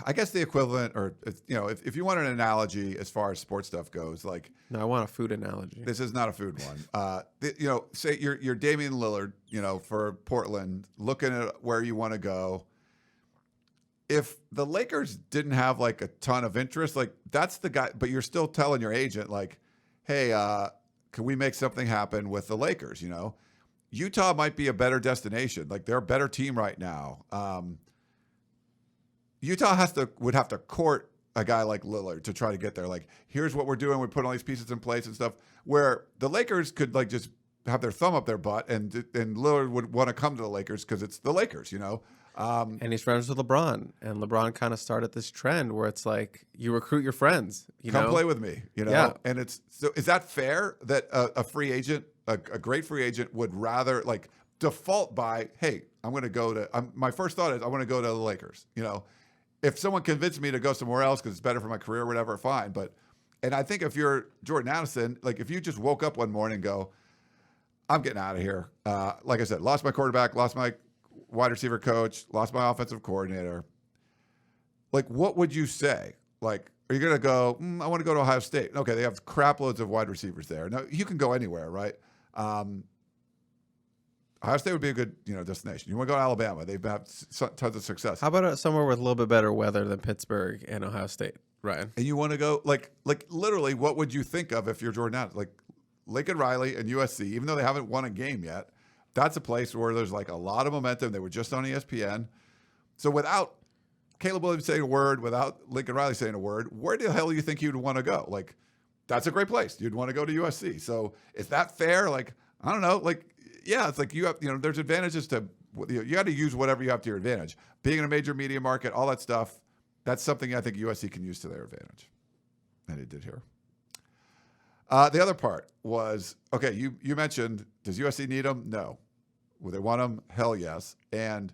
I guess the equivalent, or if you want an analogy as far as sports stuff goes, like no, I want a food analogy. This is not a food one. Say you're Damian Lillard, for Portland, looking at where you want to go. If the Lakers didn't have like a ton of interest, like that's the guy, but you're still telling your agent like, hey, can we make something happen with the Lakers? Utah might be a better destination. Like they're a better team right now. Utah would have to court a guy like Lillard to try to get there. Like, here's what we're doing. We put all these pieces in place and stuff. Where the Lakers could like just have their thumb up their butt, and Lillard would want to come to the Lakers because it's the Lakers, And he's friends with LeBron, and LeBron kind of started this trend where it's like you recruit your friends. Come play with me, Yeah. And so is that fair that a free agent, a great free agent, would rather like default by, hey, I'm going to go to. My first thought is I want to go to the Lakers, If someone convinced me to go somewhere else because it's better for my career or whatever, fine. And I think if you're Jordan Addison, like if you just woke up one morning and go, I'm getting out of here. Like I said, lost my quarterback, lost my wide receiver coach, lost my offensive coordinator. Like, what would you say? Like, are you going to go, I want to go to Ohio State? Okay, they have crap loads of wide receivers there. No, you can go anywhere, right? Ohio State would be a good, destination. You want to go to Alabama? They've had tons of success. How about somewhere with a little bit better weather than Pittsburgh and Ohio State, Ryan? And you want to go like literally, what would you think of if you're Jordan Addison? Like Lincoln Riley and USC, even though they haven't won a game yet, that's a place where there's like a lot of momentum. They were just on ESPN. So without Caleb Williams saying a word, without Lincoln Riley saying a word, where the hell do you think you'd want to go? Like, that's a great place. You'd want to go to USC. So is that fair? Like, I don't know. Like, yeah, it's like you have, there's advantages to, you got to use whatever you have to your advantage. Being in a major media market, all that stuff, that's something I think USC can use to their advantage. And it did here. The other part was, okay, you mentioned, does USC need them? No. Will they want them? Hell yes. And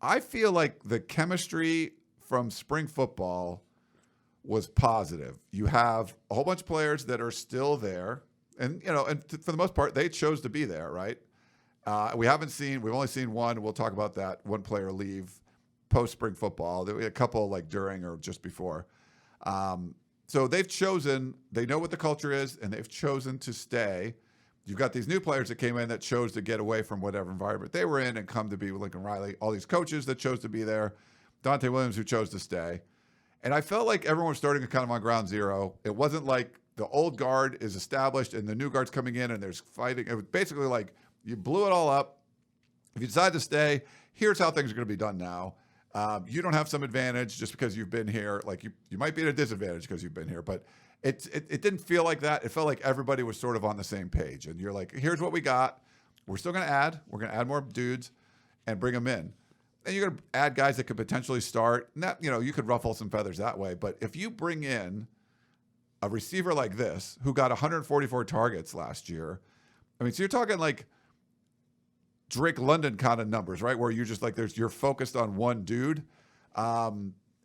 I feel like the chemistry from spring football was positive. You have a whole bunch of players that are still there. And, for the most part, they chose to be there, right? We've only seen one. We'll talk about that. One player leave post-spring football. There were a couple like during or just before. So they've chosen, they know what the culture is, and they've chosen to stay. You've got these new players that came in that chose to get away from whatever environment they were in and come to be with Lincoln Riley. All these coaches that chose to be there. Dante Williams who chose to stay. And I felt like everyone was starting kind of on ground zero. It wasn't like the old guard is established and the new guard's coming in and there's fighting. It was basically like you blew it all up. If you decide to stay, here's how things are going to be done now. You don't have some advantage just because you've been here. Like you might be at a disadvantage because you've been here, but it didn't feel like that. It felt like everybody was sort of on the same page. And you're like, here's what we got. We're still going to add. We're going to add more dudes and bring them in. And you're going to add guys that could potentially start. And that, you could ruffle some feathers that way. But if you bring in a receiver like this, who got 144 targets last year, I mean, so you're talking like Drake London kind of numbers, right? Where you're just like, you're focused on one dude.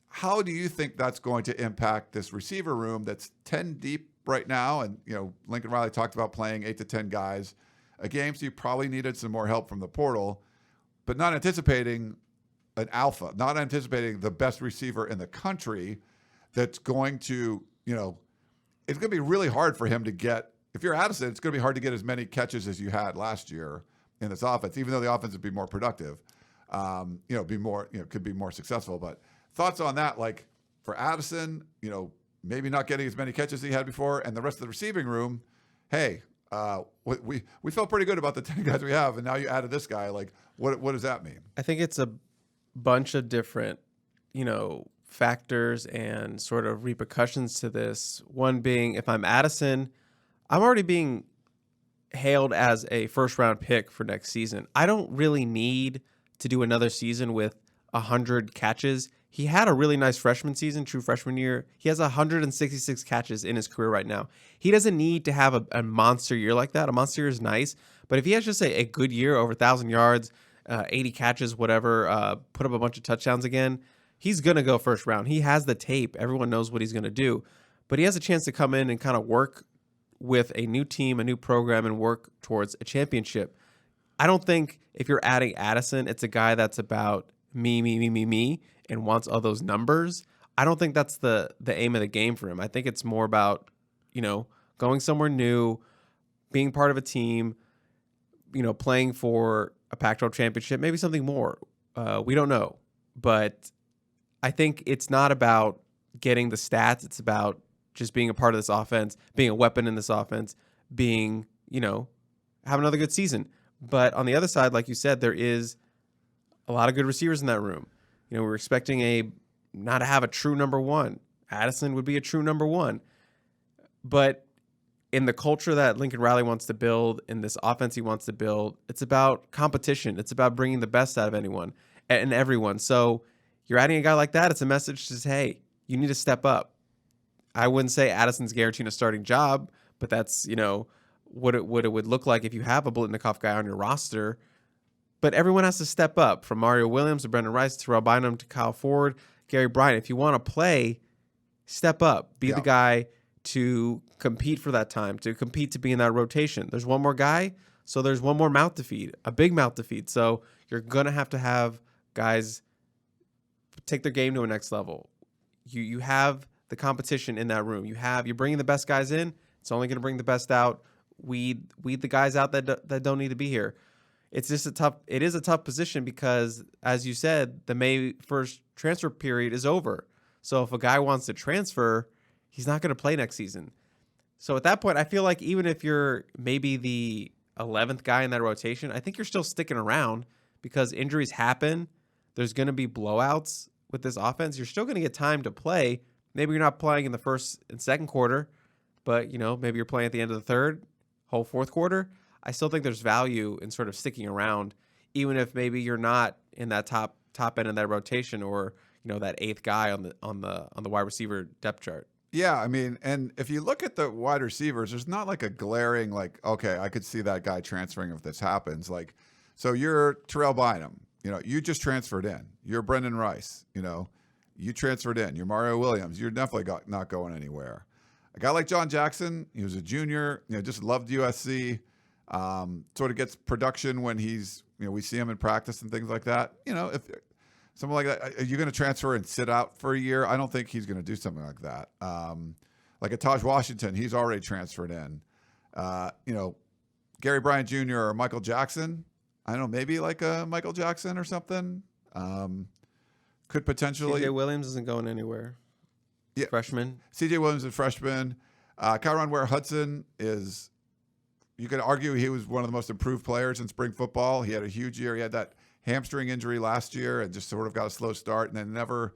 How do you think that's going to impact this receiver room that's 10 deep right now? And, Lincoln Riley talked about playing 8 to 10 guys a game. So you probably needed some more help from the portal, but not anticipating an alpha, not anticipating the best receiver in the country that's going to, it's going to be really hard for him to get, if you're Addison, it's going to be hard to get as many catches as you had last year in this offense, even though the offense would be more productive, could be more successful. But thoughts on that, like for Addison, maybe not getting as many catches as he had before, and the rest of the receiving room, hey, we felt pretty good about the 10 guys we have, and now you added this guy. Like, what does that mean? I think it's a bunch of different, factors and sort of repercussions to this. One being, if I'm Addison, I'm already being hailed as a first-round pick for next season. I don't really need to do another season with 100 catches. He had a really nice freshman season, true freshman year. He has 166 catches in his career right now. He doesn't need to have a monster year like that. A monster year is nice, but if he has just a good year, over 1,000 yards, 80 catches, whatever, put up a bunch of touchdowns again, he's going to go first round. He has the tape. Everyone knows what he's going to do, but he has a chance to come in and kind of work with a new team, a new program, and work towards a championship. I don't think if you're adding Addison, it's a guy that's about me, and wants all those numbers, I don't think that's the aim of the game for him. I think it's more about, going somewhere new, being part of a team, playing for a Pac-12 championship, maybe something more. We don't know. But I think it's not about getting the stats. It's about just being a part of this offense, being a weapon in this offense, being, have another good season. But on the other side, like you said, there is a lot of good receivers in that room. We're expecting not to have a true number one. Addison would be a true number one. But in the culture that Lincoln Riley wants to build, in this offense he wants to build, it's about competition. It's about bringing the best out of anyone and everyone. So you're adding a guy like that. It's a message that says, hey, you need to step up. I wouldn't say Addison's guaranteeing a starting job, but that's, what it would look like if you have a Biletnikoff guy on your roster. But everyone has to step up, from Mario Williams to Brendan Rice, to Terrell Bynum, to Kyle Ford, Gary Bryant. If you want to play, step up. Be the guy to compete for that time, to compete to be in that rotation. There's one more guy, so there's one more mouth to feed, a big mouth to feed. So you're going to have guys take their game to a next level. You have the competition in that room. You're bringing the best guys in. It's only going to bring the best out. Weed the guys out that don't need to be here. It is a tough position because, as you said, the May 1st transfer period is over. So if a guy wants to transfer, he's not going to play next season. So at that point, I feel like even if you're maybe the 11th guy in that rotation, I think you're still sticking around because injuries happen. There's going to be blowouts with this offense. You're still going to get time to play. Maybe you're not playing in the first and second quarter, but maybe you're playing at the end of the third, whole fourth quarter. I still think there's value in sort of sticking around, even if maybe you're not in that top end of that rotation, or that eighth guy on the wide receiver depth chart. Yeah, I mean, and if you look at the wide receivers, there's not like a glaring okay, I could see that guy transferring if this happens. So you're Terrell Bynum, you just transferred in. You're Brendan Rice, you transferred in. You're Mario Williams. You're definitely not going anywhere. A guy like John Jackson, he was a junior, just loved USC. Sort of gets production when he's, we see him in practice and things like that. If someone like that, are you going to transfer and sit out for a year? I don't think he's going to do something like that. Like a Taj Washington, he's already transferred in. Gary Bryant Jr. or Michael Jackson, I don't know, maybe like a Michael Jackson or something. Could potentially. CJ Williams isn't going anywhere. Yeah, freshman. CJ Williams is a freshman. Kyron Ware-Hudson is. You could argue he was one of the most improved players in spring football. He had a huge year. He had that hamstring injury last year and just sort of got a slow start, and then never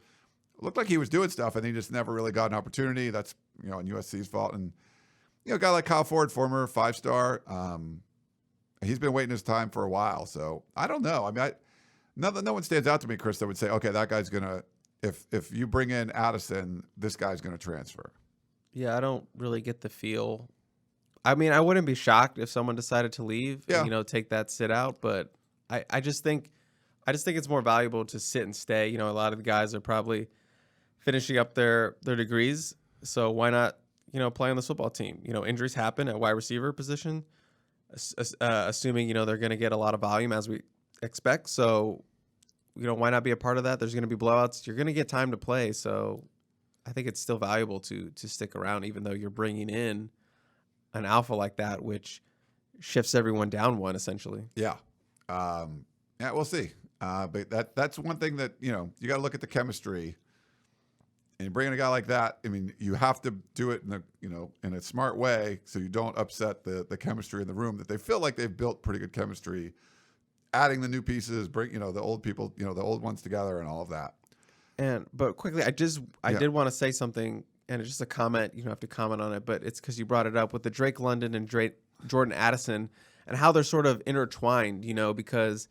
looked like he was doing stuff, and he just never really got an opportunity. That's on USC's fault. And a guy like Kyle Ford, former 5-star, he's been waiting his time for a while. So I don't know. I mean, no one stands out to me, Chris, that would say, okay, that guy's gonna. If you bring in Addison, this guy's gonna transfer. Yeah, I don't really get the feel. I mean, I wouldn't be shocked if someone decided to leave, and, take that sit out. But I just think it's more valuable to sit and stay. A lot of the guys are probably finishing up their degrees, so why not, play on this football team? Injuries happen at wide receiver position, assuming they're going to get a lot of volume as we expect. So, why not be a part of that? There's going to be blowouts. You're going to get time to play, so I think it's still valuable to stick around, even though you're bringing in an alpha like that, which shifts everyone down one, essentially. Yeah. We'll see. But that's one thing that, you got to look at the chemistry, and you bring in a guy like that. I mean, you have to do it in a smart way, so you don't upset the chemistry in the room, that they feel like they've built pretty good chemistry, adding the new pieces, bring, the old people, the old ones together and all of that. But quickly, I did want to say something. And it's just a comment. You don't have to comment on it, but it's because you brought it up with the Drake London and Jordan Addison and how they're sort of intertwined, because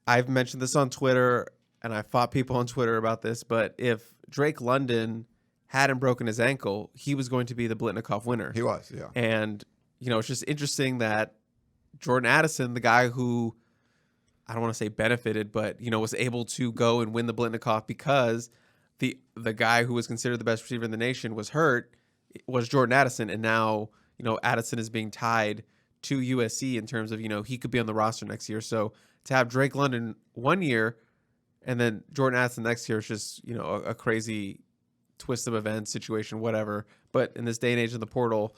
I've mentioned this on Twitter and I fought people on Twitter about this, but if Drake London hadn't broken his ankle, he was going to be the Biletnikoff winner. He was, yeah. And, it's just interesting that Jordan Addison, the guy who, I don't want to say benefited, but, was able to go and win the Biletnikoff because the guy who was considered the best receiver in the nation was hurt, was Jordan Addison, and now Addison is being tied to USC in terms of he could be on the roster next year. So to have Drake London one year And then Jordan Addison next year is just, a crazy twist of events, situation, whatever. But in this day and age of the portal,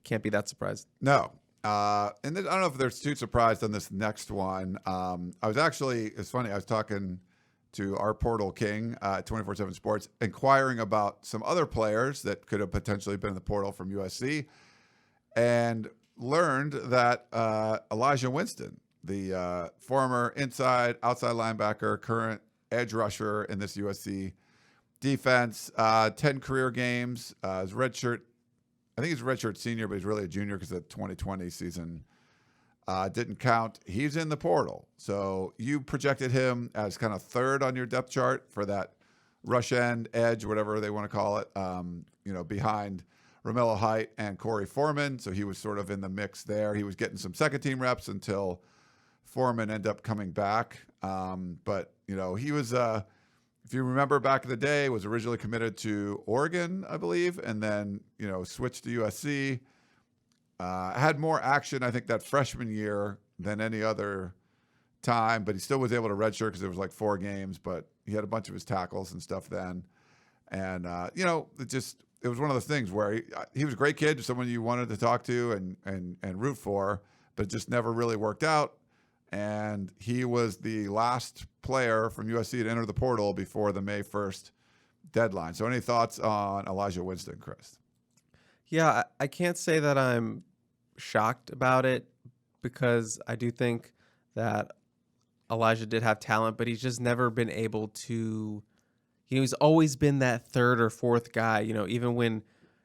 can't be that surprised. No. And then, I don't know if they're too surprised on this next one. It's funny, I was talking to our portal king at 24/7 Sports, inquiring about some other players that could have potentially been in the portal from USC, and learned that Eli'jah Winston, the former outside linebacker, current edge rusher in this USC defense, 10 career games, his redshirt. I think he's a redshirt senior, but he's really a junior because the 2020 season didn't count. He's in the portal. So you projected him as kind of third on your depth chart for that rush end, edge, whatever they want to call it, behind Romello Height and Corey Foreman. So he was sort of in the mix there. He was getting some second team reps until Foreman ended up coming back. But he was, if you remember back in the day, was originally committed to Oregon, I believe, and then, switched to USC. Had more action, I think, that freshman year than any other time, but he still was able to redshirt because there was like 4 games, but he had a bunch of his tackles and stuff then. And, it was one of those things where he was a great kid, someone you wanted to talk to and root for, but it just never really worked out. And he was the last player from USC to enter the portal before the May 1st deadline. So any thoughts on Eli'jah Winston, Chris? Yeah, I can't say that I'm shocked about it, because I do think that Eli'jah did have talent, but he's just never been able to, he's always been that third or fourth guy, even when,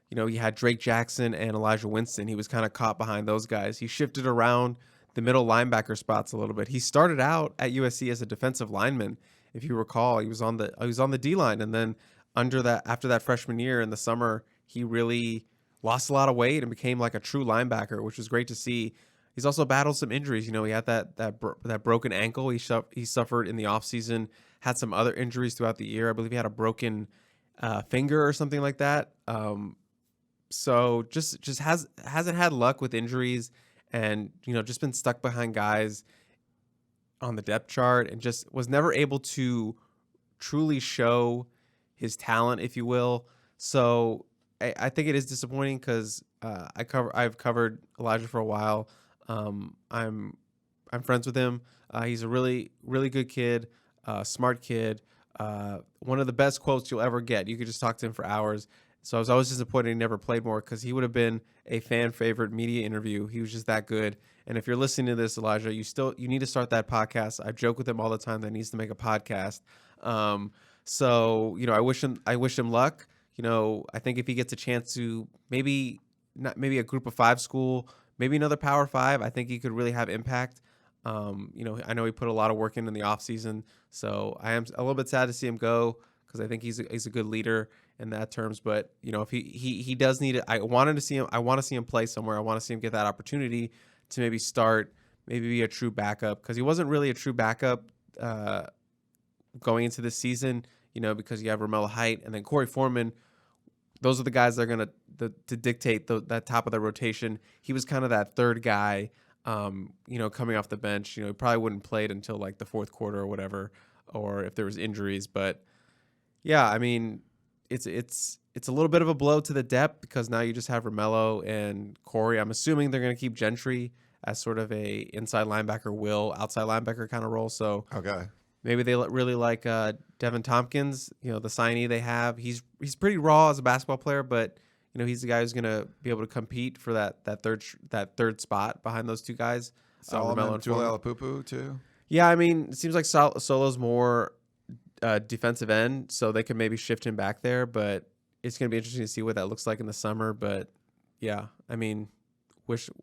he had Drake Jackson and Eli'jah Winston, he was kind of caught behind those guys. He shifted around the middle linebacker spots a little bit. He started out at USC as a defensive lineman. If you recall, he was on the D line, and then after that freshman year in the summer, he really lost a lot of weight and became like a true linebacker, which was great to see. He's also battled some injuries. He had that broken ankle he suffered in the offseason, had some other injuries throughout the year. I believe he had a broken finger or something like that. So just hasn't had luck with injuries, and just been stuck behind guys on the depth chart, and just was never able to truly show his talent, if you will. So I think it is disappointing, because I've covered Eli'jah for a while. I'm friends with him. He's a really, really good kid, smart kid. One of the best quotes you'll ever get. You could just talk to him for hours. So I was always disappointed he never played more, because he would have been a fan favorite media interview. He was just that good. And if you're listening to this, Eli'jah, you need to start that podcast. I joke with him all the time that he needs to make a podcast. So I wish him luck. I think if he gets a chance to maybe a group of 5 school, maybe another Power 5, I think he could really have impact. I know he put a lot of work in the offseason, so I am a little bit sad to see him go, because I think he's a good leader in that terms. But if he does need it, I want to see him play somewhere. I want to see him get that opportunity to maybe start, maybe be a true backup, because he wasn't really a true backup going into this season. Because you have Romello Height and then Corey Foreman. Those are the guys that are going to dictate that top of the rotation. He was kind of that third guy, coming off the bench. He probably wouldn't play it until like the fourth quarter or whatever, or if there was injuries. But yeah, I mean, it's a little bit of a blow to the depth, because now you just have Romello and Corey. I'm assuming they're going to keep Gentry as sort of a inside linebacker, outside linebacker kind of role. So okay. Maybe they really like Devin Tompkins, the signee they have. He's pretty raw as a basketball player, but he's the guy who's going to be able to compete for that third spot behind those two guys. Solomon Tuilapupu too. Yeah, I mean, it seems like Solo's more defensive end, so they could maybe shift him back there. But it's going to be interesting to see what that looks like in the summer. But yeah, I mean,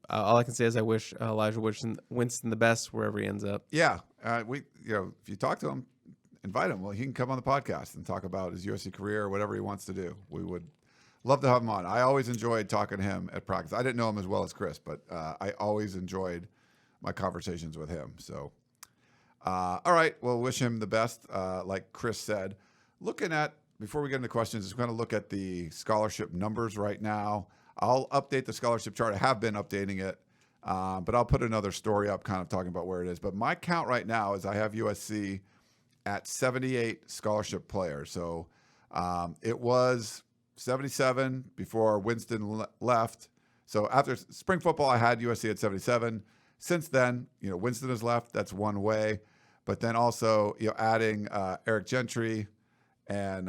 all I can say is I wish Eli'jah Winston the best wherever he ends up. Yeah, if you talk to him, invite him. Well, he can come on the podcast and talk about his USC career or whatever he wants to do. We would love to have him on. I always enjoyed talking to him at practice. I didn't know him as well as Chris, but I always enjoyed my conversations with him. So, all right, well, wish him the best. Like Chris said, before we get into questions, just going to look at the scholarship numbers right now. I'll update the scholarship chart. I have been updating it, but I'll put another story up kind of talking about where it is. But my count right now is I have USC at 78 scholarship players. So it was 77 before Winston left. So after spring football, I had USC at 77. Since then, Winston has left. That's one way. But then also, adding Eric Gentry and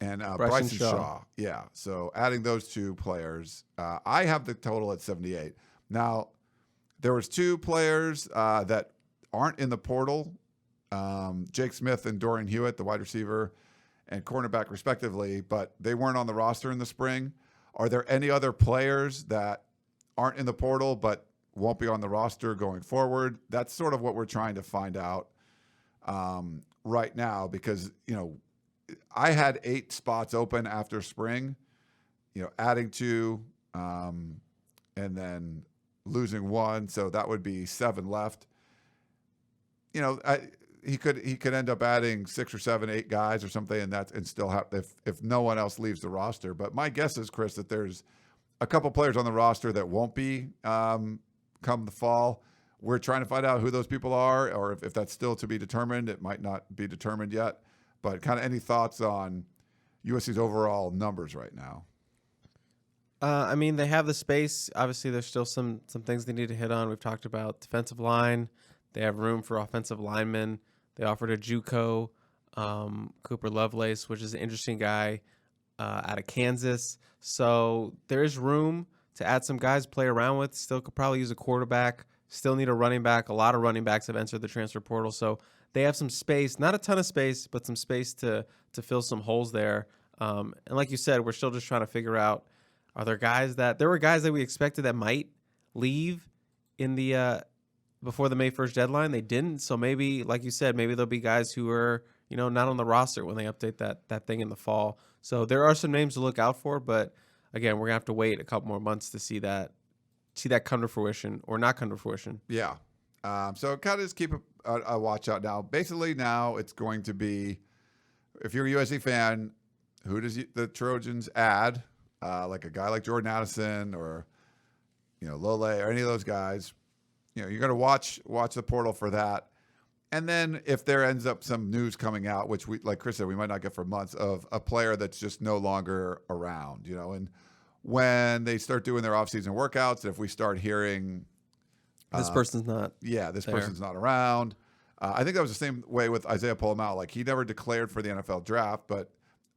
Bryson Shaw. Yeah. So adding those two players, I have the total at 78. Now, there was two players that aren't in the portal, Jake Smith and Dorian Hewitt, the wide receiver and cornerback respectively, but they weren't on the roster in the spring. Are there any other players that aren't in the portal but won't be on the roster going forward? That's sort of what we're trying to find out right now, because, I had 8 spots open after spring, adding 2 and then losing 1. So that would be 7 left. He could end up adding 6 or 7, 8 guys or something, and still have if no one else leaves the roster. But my guess is, Chris, that there's a couple players on the roster that won't be come the fall. We're trying to find out who those people are, or if that's still to be determined. It might not be determined yet. But kind of any thoughts on USC's overall numbers right now? I mean, they have the space. Obviously, there's still some things they need to hit on. We've talked about defensive line. They have room for offensive linemen. They offered a JUCO, Cooper Lovelace, which is an interesting guy out of Kansas. So there is room to add some guys to play around with. Still could probably use a quarterback. Still need a running back. A lot of running backs have entered the transfer portal. So they have some space, not a ton of space, but some space to fill some holes there. And like you said, we're still just trying to figure out, there were guys that we expected that might leave in the before the May 1st deadline. They didn't. So maybe, like you said, maybe there'll be guys who are, not on the roster when they update that thing in the fall. So there are some names to look out for, but again, we're gonna have to wait a couple more months to see that come to fruition or not come to fruition. Yeah. So kind of just keep a watch out now. Basically now it's going to be, if you're a USC fan, who does the Trojans add? Like a guy like Jordan Addison or, Lole or any of those guys. You're going to watch the portal for that. And then if there ends up some news coming out, which we, like Chris said, we might not get for months, of a player that's just no longer around, and when they start doing their offseason workouts, if we start hearing this person's not person's not around. I think that was the same way with Isaiah Polamalu. Like, he never declared for the NFL draft, but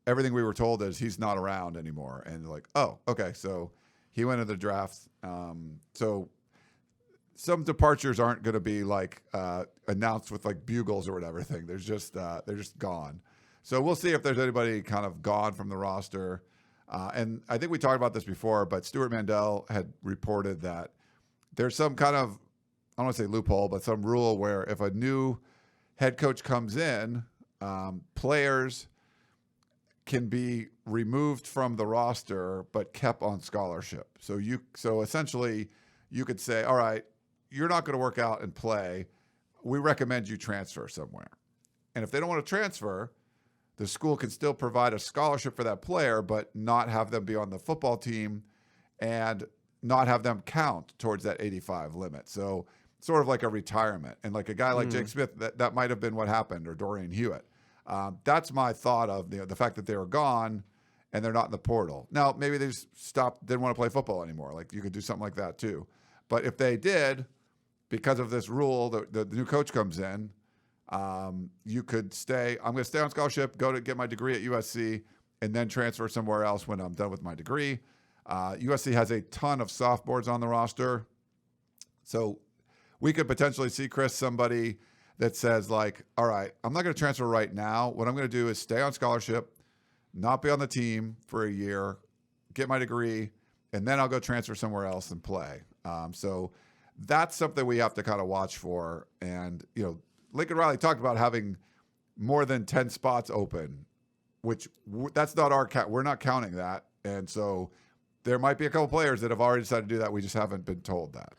everything we were told is he's not around anymore. And like, oh, okay, so he went to the draft. So some departures aren't going to be like announced with like bugles or whatever thing. They're just gone. So we'll see if there's anybody kind of gone from the roster. And I think we talked about this before, but Stuart Mandel had reported that there's some kind of, I don't want to say loophole, but some rule where if a new head coach comes in, players can be removed from the roster but kept on scholarship. So essentially you could say, all right, you're not going to work out and play. We recommend you transfer somewhere. And if they don't want to transfer, the school can still provide a scholarship for that player, but not have them be on the football team and not have them count towards that 85 limit. So sort of like a retirement. And like a guy like Jake Smith, that might have been what happened, or Dorian Hewitt. That's my thought of the fact that they were gone and they're not in the portal. Now, maybe they just didn't want to play football anymore. Like, you could do something like that too. But if they did, because of this rule, the new coach comes in, you could stay. I'm going to stay on scholarship, go to get my degree at USC, and then transfer somewhere else when I'm done with my degree. USC has a ton of sophomores on the roster. So we could potentially see, Chris, somebody that says like, all right, I'm not going to transfer right now. What I'm going to do is stay on scholarship, not be on the team for a year, get my degree, and then I'll go transfer somewhere else and play. So that's something we have to kind of watch for. And, Lincoln Riley talked about having more than 10 spots open, which that's not our count. We're not counting that. And so there might be a couple players that have already decided to do that. We just haven't been told that.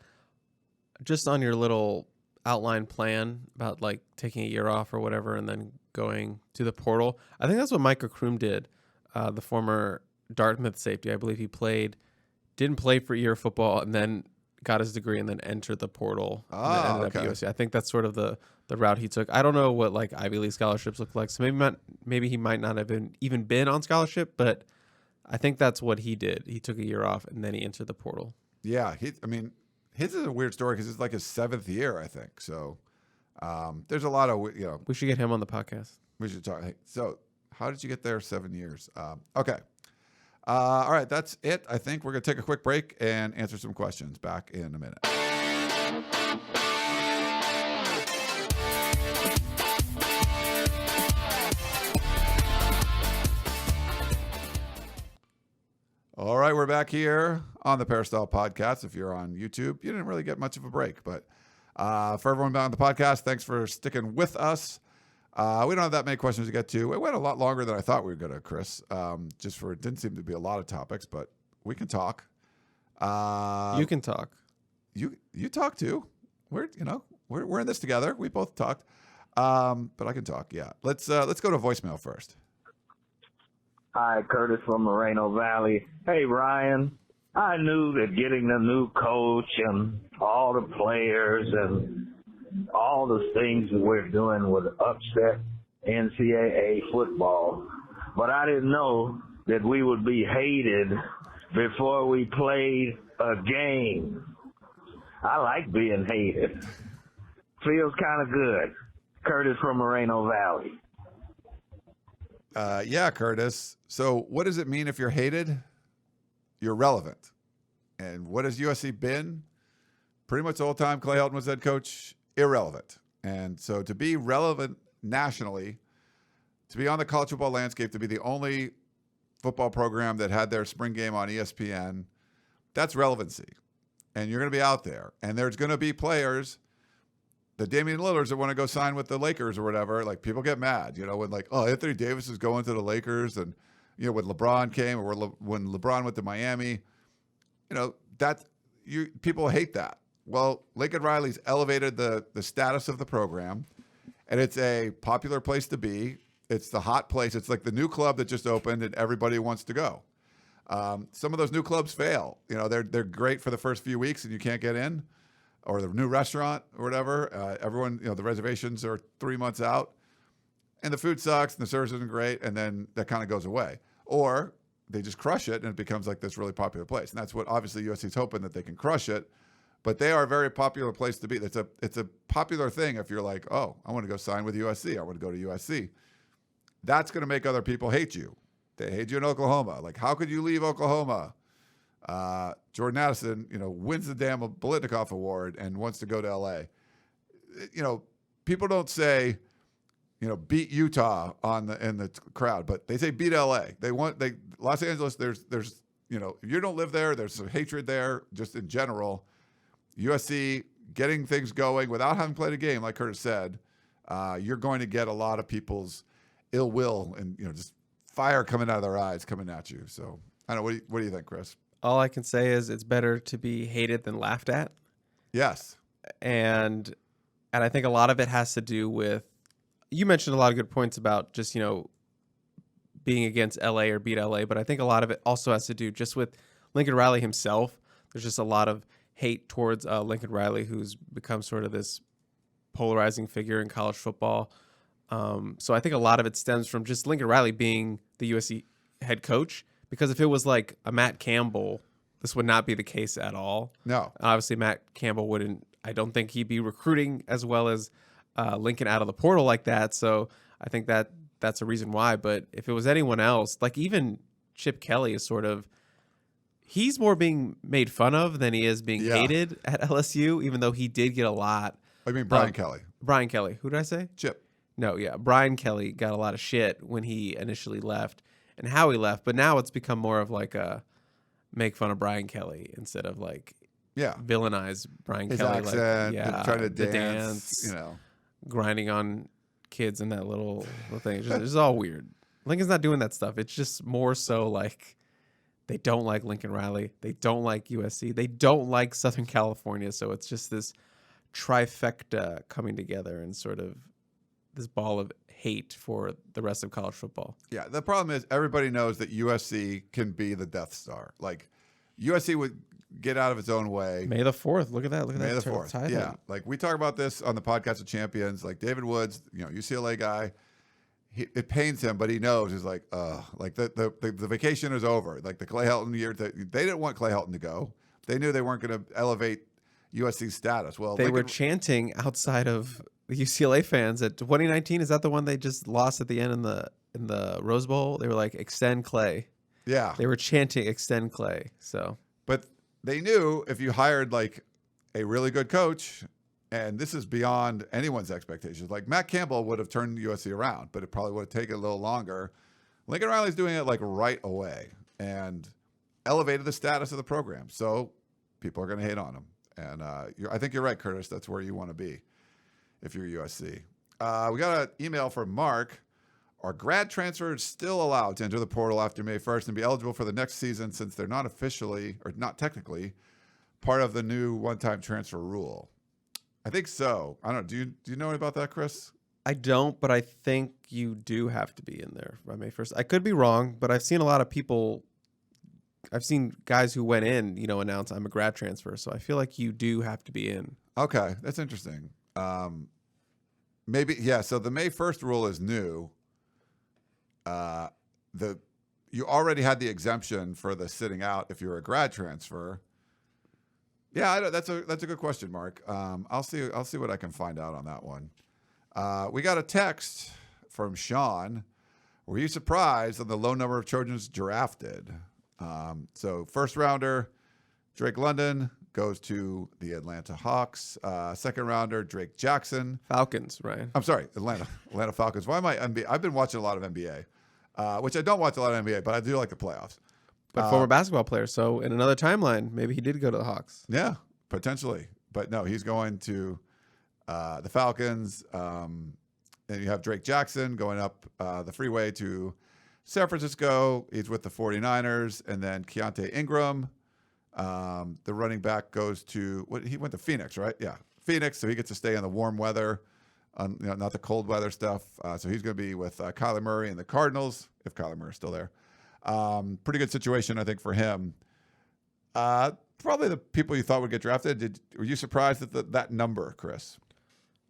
Just on your little outline plan about like taking a year off or whatever and then going to the portal, I think that's what Micah Kroom did, the former Dartmouth safety. I believe he didn't play for a year of football and then got his degree and then entered the portal and then ended up at USC. I think that's sort of the the route he took. I don't know what like Ivy League scholarships look like, so maybe he might not have even been on scholarship, but I think that's what he did. He took a year off and then he entered the portal. Yeah, his is a weird story because it's like his 7th year, I think. So there's a lot of We should get him on the podcast. We should talk. Hey, so how did you get there 7 years? Okay. All right, that's it. I think we're going to take a quick break and answer some questions. Back in a minute. All right, we're back here on the Peristyle Podcast. If you're on YouTube, you didn't really get much of a break. But for everyone on the podcast, thanks for sticking with us. We don't have that many questions to get to. It went a lot longer than I thought we were going to, Chris. It didn't seem to be a lot of topics, but we can talk. You can talk. You talk too. We're in this together. We both talked, but I can talk. Yeah, let's go to voicemail first. Hi, Curtis from Moreno Valley. Hey, Ryan. I knew that getting the new coach and all the players and all the things that we're doing would upset NCAA football. But I didn't know that we would be hated before we played a game. I like being hated. Feels kind of good. Curtis from Moreno Valley. Yeah, Curtis. So what does it mean if you're hated? You're relevant. And what has USC been? Pretty much the whole time Clay Helton was head coach, irrelevant. And so to be relevant nationally, to be on the college football landscape, to be the only football program that had their spring game on ESPN, that's relevancy. And you're going to be out there. And there's going to be players, the Damian Lillards that want to go sign with the Lakers or whatever. Like, people get mad, when like, oh, Anthony Davis is going to the Lakers, and when LeBron came, or when LeBron went to Miami, people hate that. Well, Lincoln Riley's elevated the status of the program, and it's a popular place to be. It's the hot place. It's like the new club that just opened and everybody wants to go. Some of those new clubs fail. They're great for the first few weeks and you can't get in, or the new restaurant or whatever. Everyone, the reservations are 3 months out, and the food sucks and the service isn't great, and then that kind of goes away. Or they just crush it and it becomes like this really popular place. And that's what obviously USC's hoping, that they can crush it. But they are a very popular place to be. It's a popular thing if you're like, oh, I want to go sign with USC. I want to go to USC. That's going to make other people hate you. They hate you in Oklahoma. Like, how could you leave Oklahoma? Jordan Addison, wins the damn Biletnikoff Award and wants to go to LA. People don't say, beat Utah in the crowd, but they say beat LA. Los Angeles. There's if you don't live there, there's some hatred there just in general. USC getting things going without having played a game, like Curtis said, you're going to get a lot of people's ill will and just fire coming out of their eyes coming at you. So I don't know. What do you think, Chris? All I can say is it's better to be hated than laughed at. Yes. And I think a lot of it has to do with, you mentioned a lot of good points about just, being against LA or beat LA, but I think a lot of it also has to do just with Lincoln Riley himself. There's just a lot of hate towards Lincoln Riley, who's become sort of this polarizing figure in college football. So I think a lot of it stems from just Lincoln Riley being the USC head coach, because if it was like a Matt Campbell, this would not be the case at all. No. Obviously, Matt Campbell I don't think he'd be recruiting as well as Lincoln out of the portal like that. So I think that's a reason why. But if it was anyone else, like even Chip Kelly is he's more being made fun of than he is being hated at LSU, even though he did get a lot. I mean, Brian Kelly. Brian Kelly. Who did I say? Chip. No, yeah. Brian Kelly got a lot of shit when he initially left and how he left. But now it's become more of like a make fun of Brian Kelly instead of like villainize Brian His Kelly. Accent, trying to dance, grinding on kids and that little thing. It's just all weird. Lincoln's not doing that stuff. It's just more so like they don't like Lincoln Riley. They don't like USC. They don't like Southern California. So it's just this trifecta coming together and sort of this ball of hate for the rest of college football. Yeah, the problem is everybody knows that USC can be the Death Star. Like USC would get out of its own way. May the 4th. Look at that. Look at May that. the 4th. Yeah. Like we talk about this on the podcast of champions, like David Woods, UCLA guy, it pains him, but he knows he's like the vacation is over. Like the Clay Helton year, they didn't want Clay Helton to go. They knew they weren't going to elevate USC's status. Well, they were chanting outside of the UCLA fans at 2019. Is that the one they just lost at the end in the Rose Bowl? They were like, extend Clay. Yeah. They were chanting extend Clay. So, but they knew if you hired like a really good coach, and this is beyond anyone's expectations. Like Matt Campbell would have turned USC around, but it probably would have taken a little longer. Lincoln Riley's doing it like right away and elevated the status of the program. So people are going to hate on him. And I think you're right, Curtis. That's where you want to be if you're USC. We got an email from Mark. Are grad transfers still allowed to enter the portal after May 1st and be eligible for the next season since they're not officially or not technically part of the new one-time transfer rule? I think so. I don't know. Do you know about that, Chris? I don't, but I think you do have to be in there by May 1st. I could be wrong, but I've seen a lot of people. I've seen guys who went in, announce I'm a grad transfer. So I feel like you do have to be in. Okay, that's interesting. Maybe, yeah. So the May 1st rule is new. You already had the exemption for the sitting out if you're a grad transfer. Yeah, that's a good question, Mark. I'll see what I can find out on that one. We got a text from Sean. Were you surprised on the low number of Trojans drafted? So first rounder, Drake London goes to the Atlanta Hawks. Second rounder, Drake Jackson. Falcons, right? I'm sorry, Atlanta Falcons. Why am I NBA? I've been watching a lot of NBA, which I don't watch a lot of NBA, but I do like the playoffs. But former basketball player. So in another timeline, maybe he did go to the Hawks. Yeah, potentially. But no, he's going to the Falcons. And you have Drake Jackson going up the freeway to San Francisco. He's with the 49ers. And then Keontae Ingram, the running back, goes to he went to Phoenix, right? Yeah, Phoenix. So he gets to stay in the warm weather, not the cold weather stuff. So he's going to be with Kyler Murray and the Cardinals, if Kyler Murray's still there. Pretty good situation, I think, for him. Probably the people you thought would get drafted. Were you surprised at that number, Chris?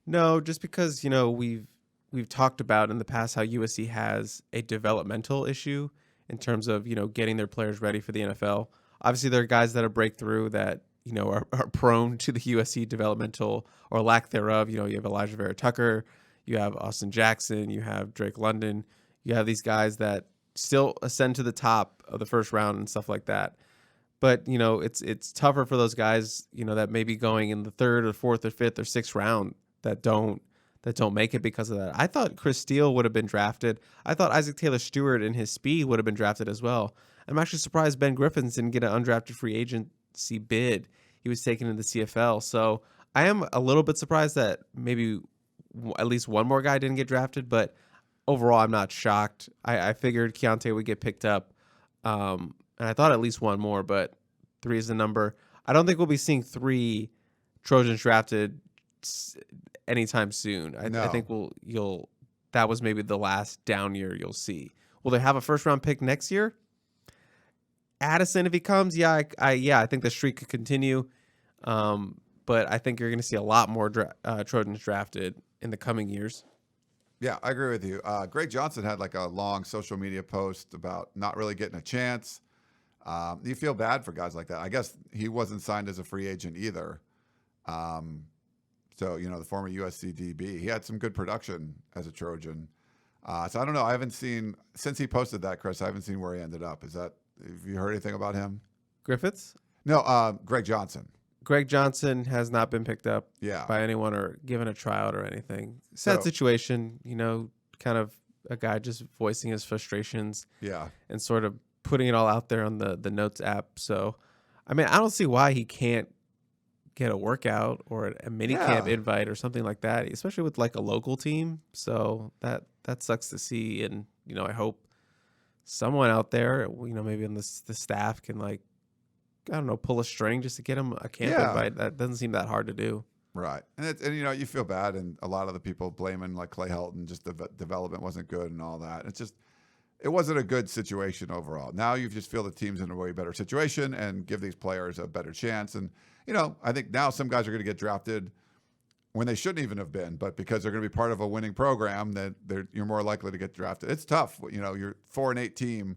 No, just because we've talked about in the past how USC has a developmental issue in terms of getting their players ready for the NFL. Obviously, there are guys that are breakthrough that are prone to the USC developmental or lack thereof. You have Elijah Vera-Tucker, you have Austin Jackson, you have Drake London, you have these guys that still ascend to the top of the first round and stuff like that. But, it's tougher for those guys, that may be going in the third or fourth or fifth or sixth round that don't make it because of that. I thought Chris Steele would have been drafted. I thought Isaac Taylor Stewart and his speed would have been drafted as well. I'm actually surprised Ben Griffins didn't get an undrafted free agency bid. He was taken in the CFL. So I am a little bit surprised that maybe at least one more guy didn't get drafted, but overall, I'm not shocked. I figured Keontae would get picked up, and I thought at least one more, but 3 is the number. I don't think we'll be seeing 3 Trojans drafted anytime soon. I think that was maybe the last down year you'll see. Will they have a first round pick next year? Addison, if he comes, I think the streak could continue, but I think you're going to see a lot more Trojans drafted in the coming years. Yeah, I agree with you. Greg Johnson had like a long social media post about not really getting a chance. You feel bad for guys like that. I guess he wasn't signed as a free agent either. So, the former USC DB, he had some good production as a Trojan. So I don't know. I haven't seen, since he posted that, Chris, I haven't seen where he ended up. Have you heard anything about him? Griffiths? No, Greg Johnson. Greg Johnson has not been picked up by anyone or given a tryout or anything. Sad situation, kind of a guy just voicing his frustrations and sort of putting it all out there on the Notes app. So, I don't see why he can't get a workout or a mini camp invite or something like that, especially with like a local team. So that sucks to see. And, I hope someone out there, maybe on the staff can pull a string just to get him a camp invite. That doesn't seem that hard to do. Right. And you feel bad. And a lot of the people blaming like Clay Helton, just the development wasn't good and all that. It's just, it wasn't a good situation overall. Now you just feel the team's in a way better situation and give these players a better chance. And, I think now some guys are going to get drafted when they shouldn't even have been, but because they're going to be part of a winning program, that you're more likely to get drafted. It's tough. You're 4-8 team.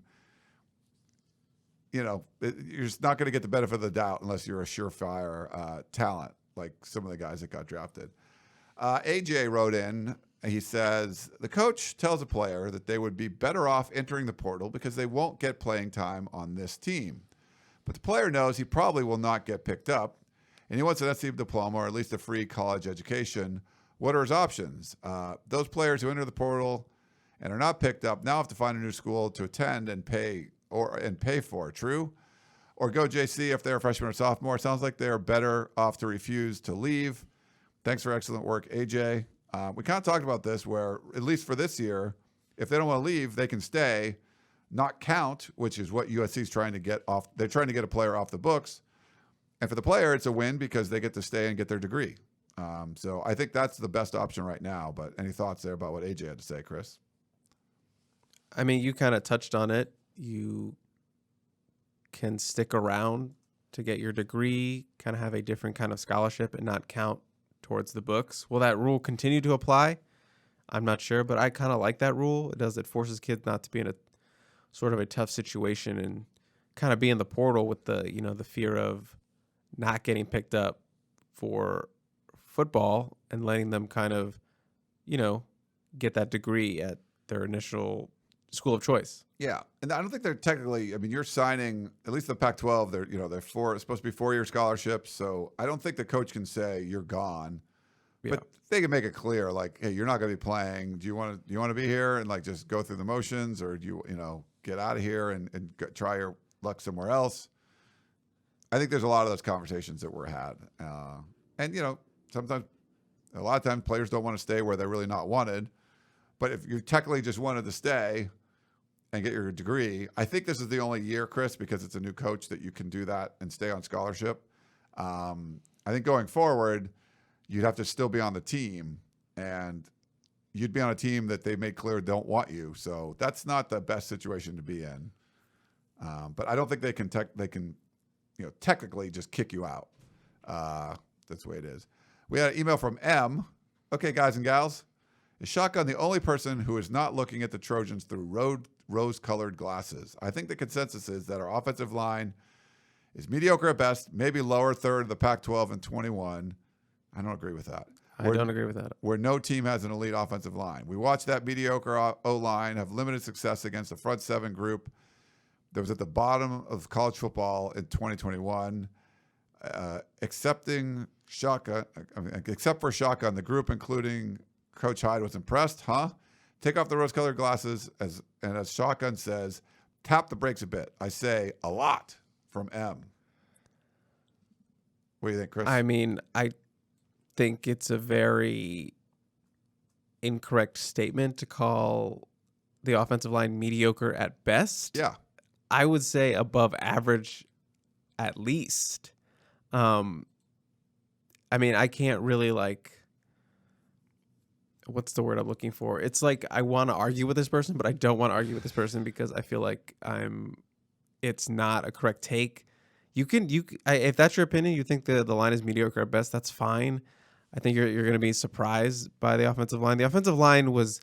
You're just not going to get the benefit of the doubt unless you're a surefire talent, like some of the guys that got drafted. AJ wrote in, he says, the coach tells a player that they would be better off entering the portal because they won't get playing time on this team. But the player knows he probably will not get picked up, and he wants an SC diploma or at least a free college education. What are his options? Those players who enter the portal and are not picked up now have to find a new school to attend and pay for. True? Or go JC if they're a freshman or sophomore. It sounds like they're better off to refuse to leave. Thanks for excellent work, AJ. We kind of talked about this where, at least for this year, if they don't want to leave, they can stay, not count, which is what USC is trying to get off. They're trying to get a player off the books. And for the player, it's a win because they get to stay and get their degree. So I think that's the best option right now. But any thoughts there about what AJ had to say, Chris? I mean, you kind of touched on it. You can stick around to get your degree, kind of have a different kind of scholarship and not count towards the books. Will that rule continue to apply? I'm not sure, but I kind of like that rule. It forces kids not to be in a sort of a tough situation and kind of be in the portal with the fear of not getting picked up for football and letting them kind of, get that degree at their initial school of choice. Yeah. And I don't think they're technically, you're signing, at least the Pac-12, they're supposed to be 4-year scholarships. So I don't think the coach can say you're gone, but they can make it clear, like, hey, you're not going to be playing. Do you want to be here and like just go through the motions, or do you, get out of here and try your luck somewhere else? I think there's a lot of those conversations that were had. And, sometimes, a lot of times players don't want to stay where they're really not wanted. But if you technically just wanted to stay and get your degree, I think this is the only year, Chris, because it's a new coach, that you can do that and stay on scholarship. I think going forward, you'd have to still be on the team, and you'd be on a team that they made clear don't want you. So that's not the best situation to be in. But I don't think they can technically just kick you out. That's the way it is. We had an email from M. Okay, guys and gals. Is Shotgun the only person who is not looking at the Trojans through rose-colored glasses? I think the consensus is that our offensive line is mediocre at best, maybe lower third of the Pac-12 in 21. I don't agree with that. I don't agree with that. Where no team has an elite offensive line. We watched that mediocre O-line have limited success against the front seven group that was at the bottom of college football in 2021. Except for Shotgun, the group, including Coach Hyde, was impressed, huh? Take off the rose-colored glasses, as Shotgun says, tap the brakes a bit. I say a lot from M. What do you think, Chris? I think it's a very incorrect statement to call the offensive line mediocre at best. Yeah. I would say above average at least. I can't really what's the word I'm looking for? It's like I want to argue with this person, but I don't want to argue with this person because I feel like it's not a correct take. If that's your opinion, you think the line is mediocre at best, that's fine. I think you're going to be surprised by the offensive line. The offensive line was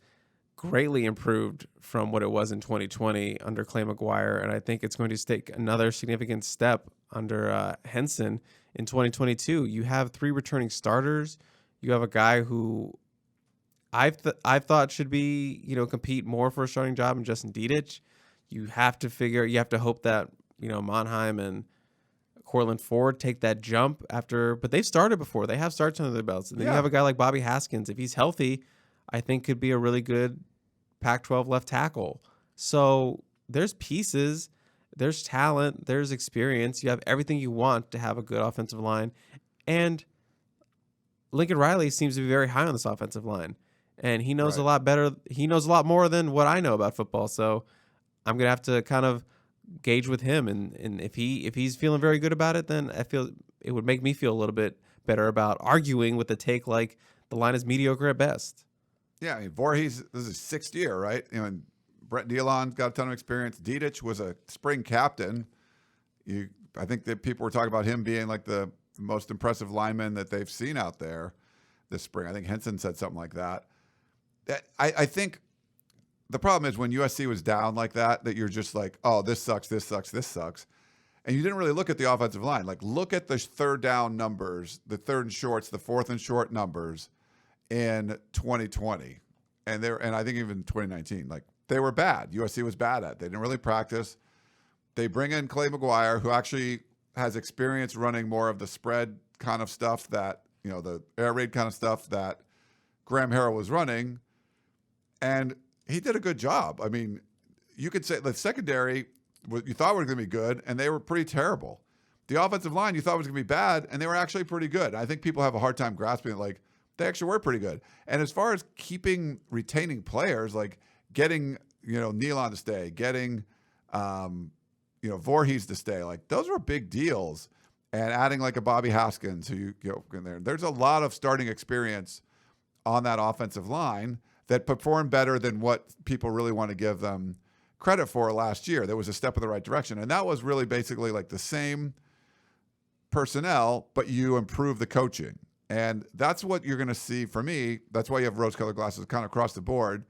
greatly improved from what it was in 2020 under Clay McGuire, and I think it's going to take another significant step under Henson in 2022. You have 3 returning starters. You have a guy who I've thought should be, compete more for a starting job in Justin Dedich. You have to hope that, Monheim and Cortland Ford take that jump but they've started before. They have starts under their belts. And then you have a guy like Bobby Haskins. If he's healthy, I think could be a really good Pac-12 left tackle. So there's pieces, there's talent, there's experience. You have everything you want to have a good offensive line. And Lincoln Riley seems to be very high on this offensive line. And he knows a lot better. He knows a lot more than what I know about football. So I'm going to have to kind of gauge with him. And if he's feeling very good about it, then I feel it would make me feel a little bit better about arguing with the take like the line is mediocre at best. Yeah, Voorhees, this is his 6th year, right? And Brett Nealon's got a ton of experience. Dedich was a spring captain. I think that people were talking about him being like the most impressive lineman that they've seen out there this spring. I think Henson said something like that. I think the problem is when USC was down like that you're just like, oh, this sucks, this sucks, this sucks. And you didn't really look at the offensive line. Like, look at the third down numbers, the third and shorts, the fourth and short numbers in 2020. And I think even 2019, like, they were bad. USC was bad at it. They didn't really practice. They bring in Clay McGuire, who actually has experience running more of the spread kind of stuff that, the air raid kind of stuff that Graham Harrell was running. And he did a good job. I mean, you could say the secondary, you thought were going to be good, and they were pretty terrible. The offensive line, you thought was going to be bad, and they were actually pretty good. I think people have a hard time grasping it. Like, they actually were pretty good. And as far as retaining players, like getting, Nealon to stay, getting, Voorhees to stay, like those were big deals. And adding like a Bobby Haskins, who you go in there. There's a lot of starting experience on that offensive line that performed better than what people really want to give them credit for last year. There was a step in the right direction. And that was really basically like the same personnel, but you improve the coaching. And that's what you're going to see for me. That's why you have rose-colored glasses kind of across the board.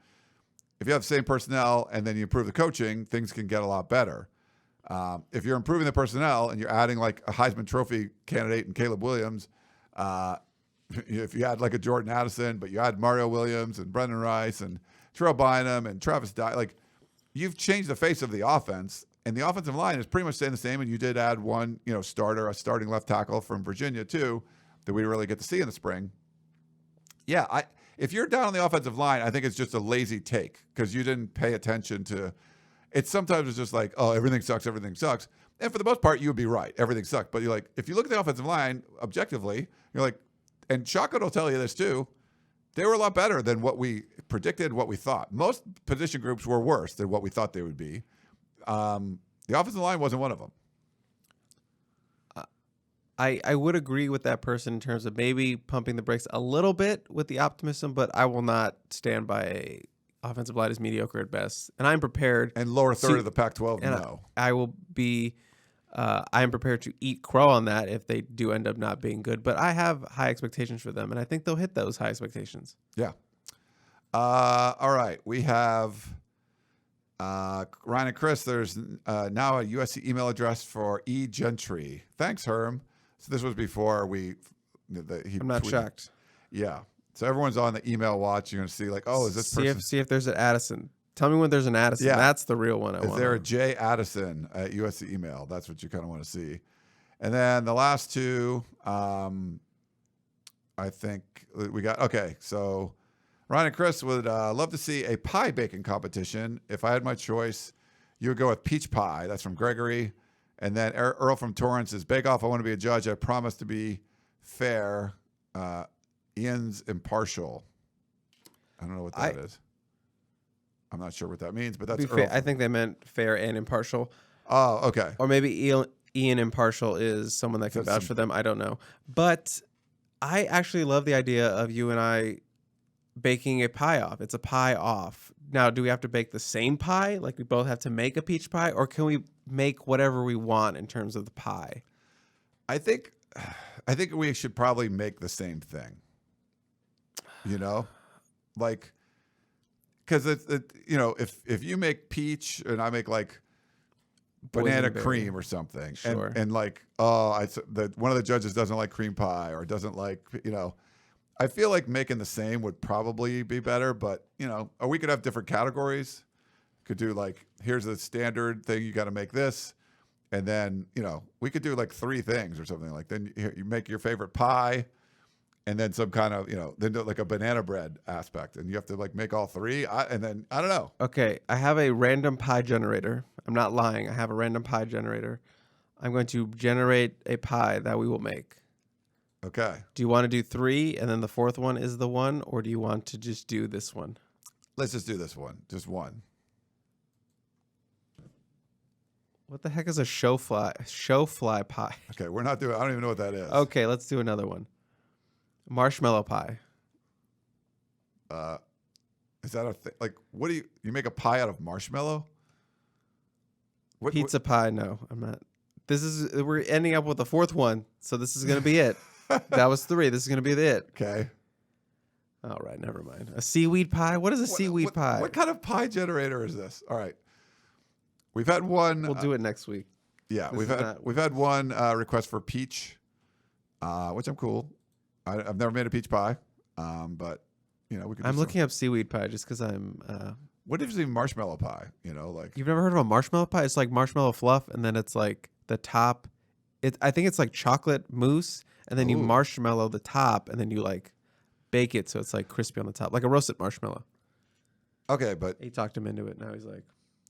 If you have the same personnel and then you improve the coaching, things can get a lot better. If you're improving the personnel and you're adding like a Heisman Trophy candidate and Caleb Williams, if you had like a Jordan Addison, but you had Mario Williams and Brendan Rice and Terrell Bynum and Travis Dye, like you've changed the face of the offense, and the offensive line is pretty much staying the same. And you did add one, a starting left tackle from Virginia too, that we really get to see in the spring. Yeah, if you're down on the offensive line, I think it's just a lazy take because you didn't pay attention to. Sometimes it's just like, oh, everything sucks. And for the most part, you would be right. Everything sucked. But you're like, if you look at the offensive line objectively, you're like, and Shaka will tell you this too, they were a lot better than what we predicted, what we thought. Most position groups were worse than what we thought they would be. The offensive line wasn't one of them. I would agree with that person in terms of maybe pumping the brakes a little bit with the optimism, but I will not stand by offensive line is mediocre at best. And I'm prepared. And lower third of the Pac-12, no. I will be, I am prepared to eat crow on that if they do end up not being good. But I have high expectations for them, and I think they'll hit those high expectations. Yeah. All right. We have Ryan and Chris. There's now a USC email address for E. Gentry. Thanks, Herm. So this was before I'm not shocked. Yeah. So everyone's on the email watch. You're going to see like, oh, is this person? See if there's an Addison. Tell me when there's an Addison. Yeah. That's the real one I want. Is there a J. Addison at USC email? That's what you kind of want to see. And then the last two, I think we got, okay. So Ryan and Chris would love to see a pie baking competition. If I had my choice, you would go with peach pie. That's from Gregory. And then Earl from Torrance says, Bake Off, I want to be a judge. I promise to be fair. Ian's impartial. I don't know what that is. I'm not sure what that means, but that's Earl. I think they meant fair and impartial. Oh, okay. Or maybe Ian impartial is someone that can vouch for them. I don't know. But I actually love the idea of you and I baking a pie off. It's a pie off. Now, do we have to bake the same pie? Like we both have to make a peach pie? Or can we make whatever we want in terms of the pie? I think we should probably make the same thing. Like, because if you make peach and I make like banana cream or something, sure. and like, one of the judges doesn't like cream pie or doesn't like, I feel like making the same would probably be better, but or we could have different categories. Could do like, here's the standard thing, you got to make this. And then, we could do like 3 things or something. Like then you make your favorite pie and then some kind of, then do like a banana bread aspect. And you have to like make all 3. And then, I don't know. Okay. I have a random pie generator. I'm not lying. I have a random pie generator. I'm going to generate a pie that we will make. Okay. Do you want to do 3 and then the 4th one is the one? Or do you want to just do this one? Let's just do this one. Just one. What the heck is a show fly pie? Okay, we're not doing. I don't even know what that is. Okay, let's do another one. Marshmallow pie. Is that a thing? Like, what do you make a pie out of marshmallow? Pizza pie? No, I'm not. We're ending up with the fourth one, so this is gonna be it. That was 3. This is gonna be it. Okay. All right, never mind. A seaweed pie? What is a seaweed pie? What kind of pie generator is this? All right. We've had one. We'll do it next week. Yeah, we've had one request for peach, which I'm cool. I've never made a peach pie, but we could. I'm looking up seaweed pie just because I'm. What if it's marshmallow pie? Like you've never heard of a marshmallow pie? It's like marshmallow fluff, and then it's like the top. I think it's like chocolate mousse, and then you marshmallow the top, and then you like bake it so it's like crispy on the top, like a roasted marshmallow. Okay, but he talked him into it. Now he's like,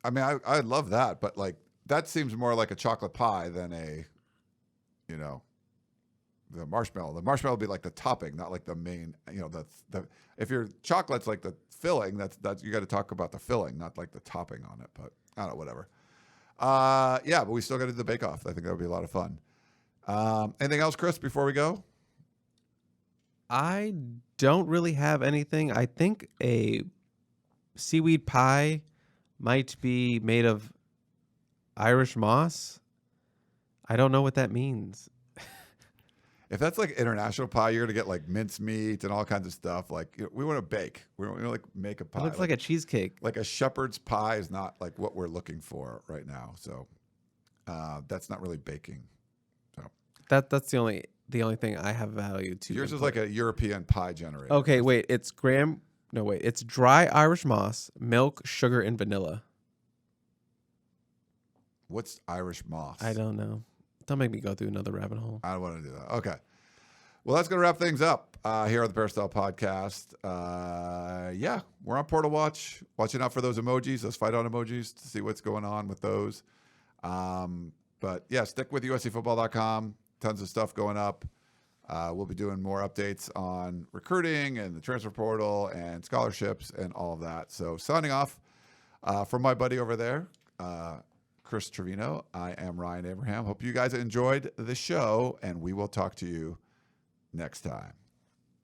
I mean, I love that, but like that seems more like a chocolate pie than the marshmallow. The marshmallow would be like the topping, not like the main. If your chocolate's like the filling, that's you got to talk about the filling, not like the topping on it. But I don't know, whatever. Yeah, but we still got to do the Bake Off. I think that would be a lot of fun. Anything else, Chris, before we go? I don't really have anything. I think a seaweed pie might be made of Irish moss. I don't know what that means. If that's like international pie, you're gonna get like mincemeat and all kinds of stuff. Like we want to bake. We don't like make a pie. It looks like a cheesecake. Like a shepherd's pie is not like what we're looking for right now. So that's not really baking. So that's the only thing I have value to. Yours is like a European pie generator. Okay, wait. It's it's dry Irish moss, milk, sugar, and vanilla. What's Irish moss? I don't know. Don't make me go through another rabbit hole. I don't want to do that. Okay. Well, that's going to wrap things up here on the Peristyle Podcast. Yeah, we're on Portal Watch, watching out for those emojis, those fight on emojis, to see what's going on with those. But yeah, stick with USCFootball.com. Tons of stuff going up. We'll be doing more updates on recruiting and the transfer portal and scholarships and all of that. So signing off from my buddy over there, Chris Trevino. I am Ryan Abraham. Hope you guys enjoyed the show, and we will talk to you next time.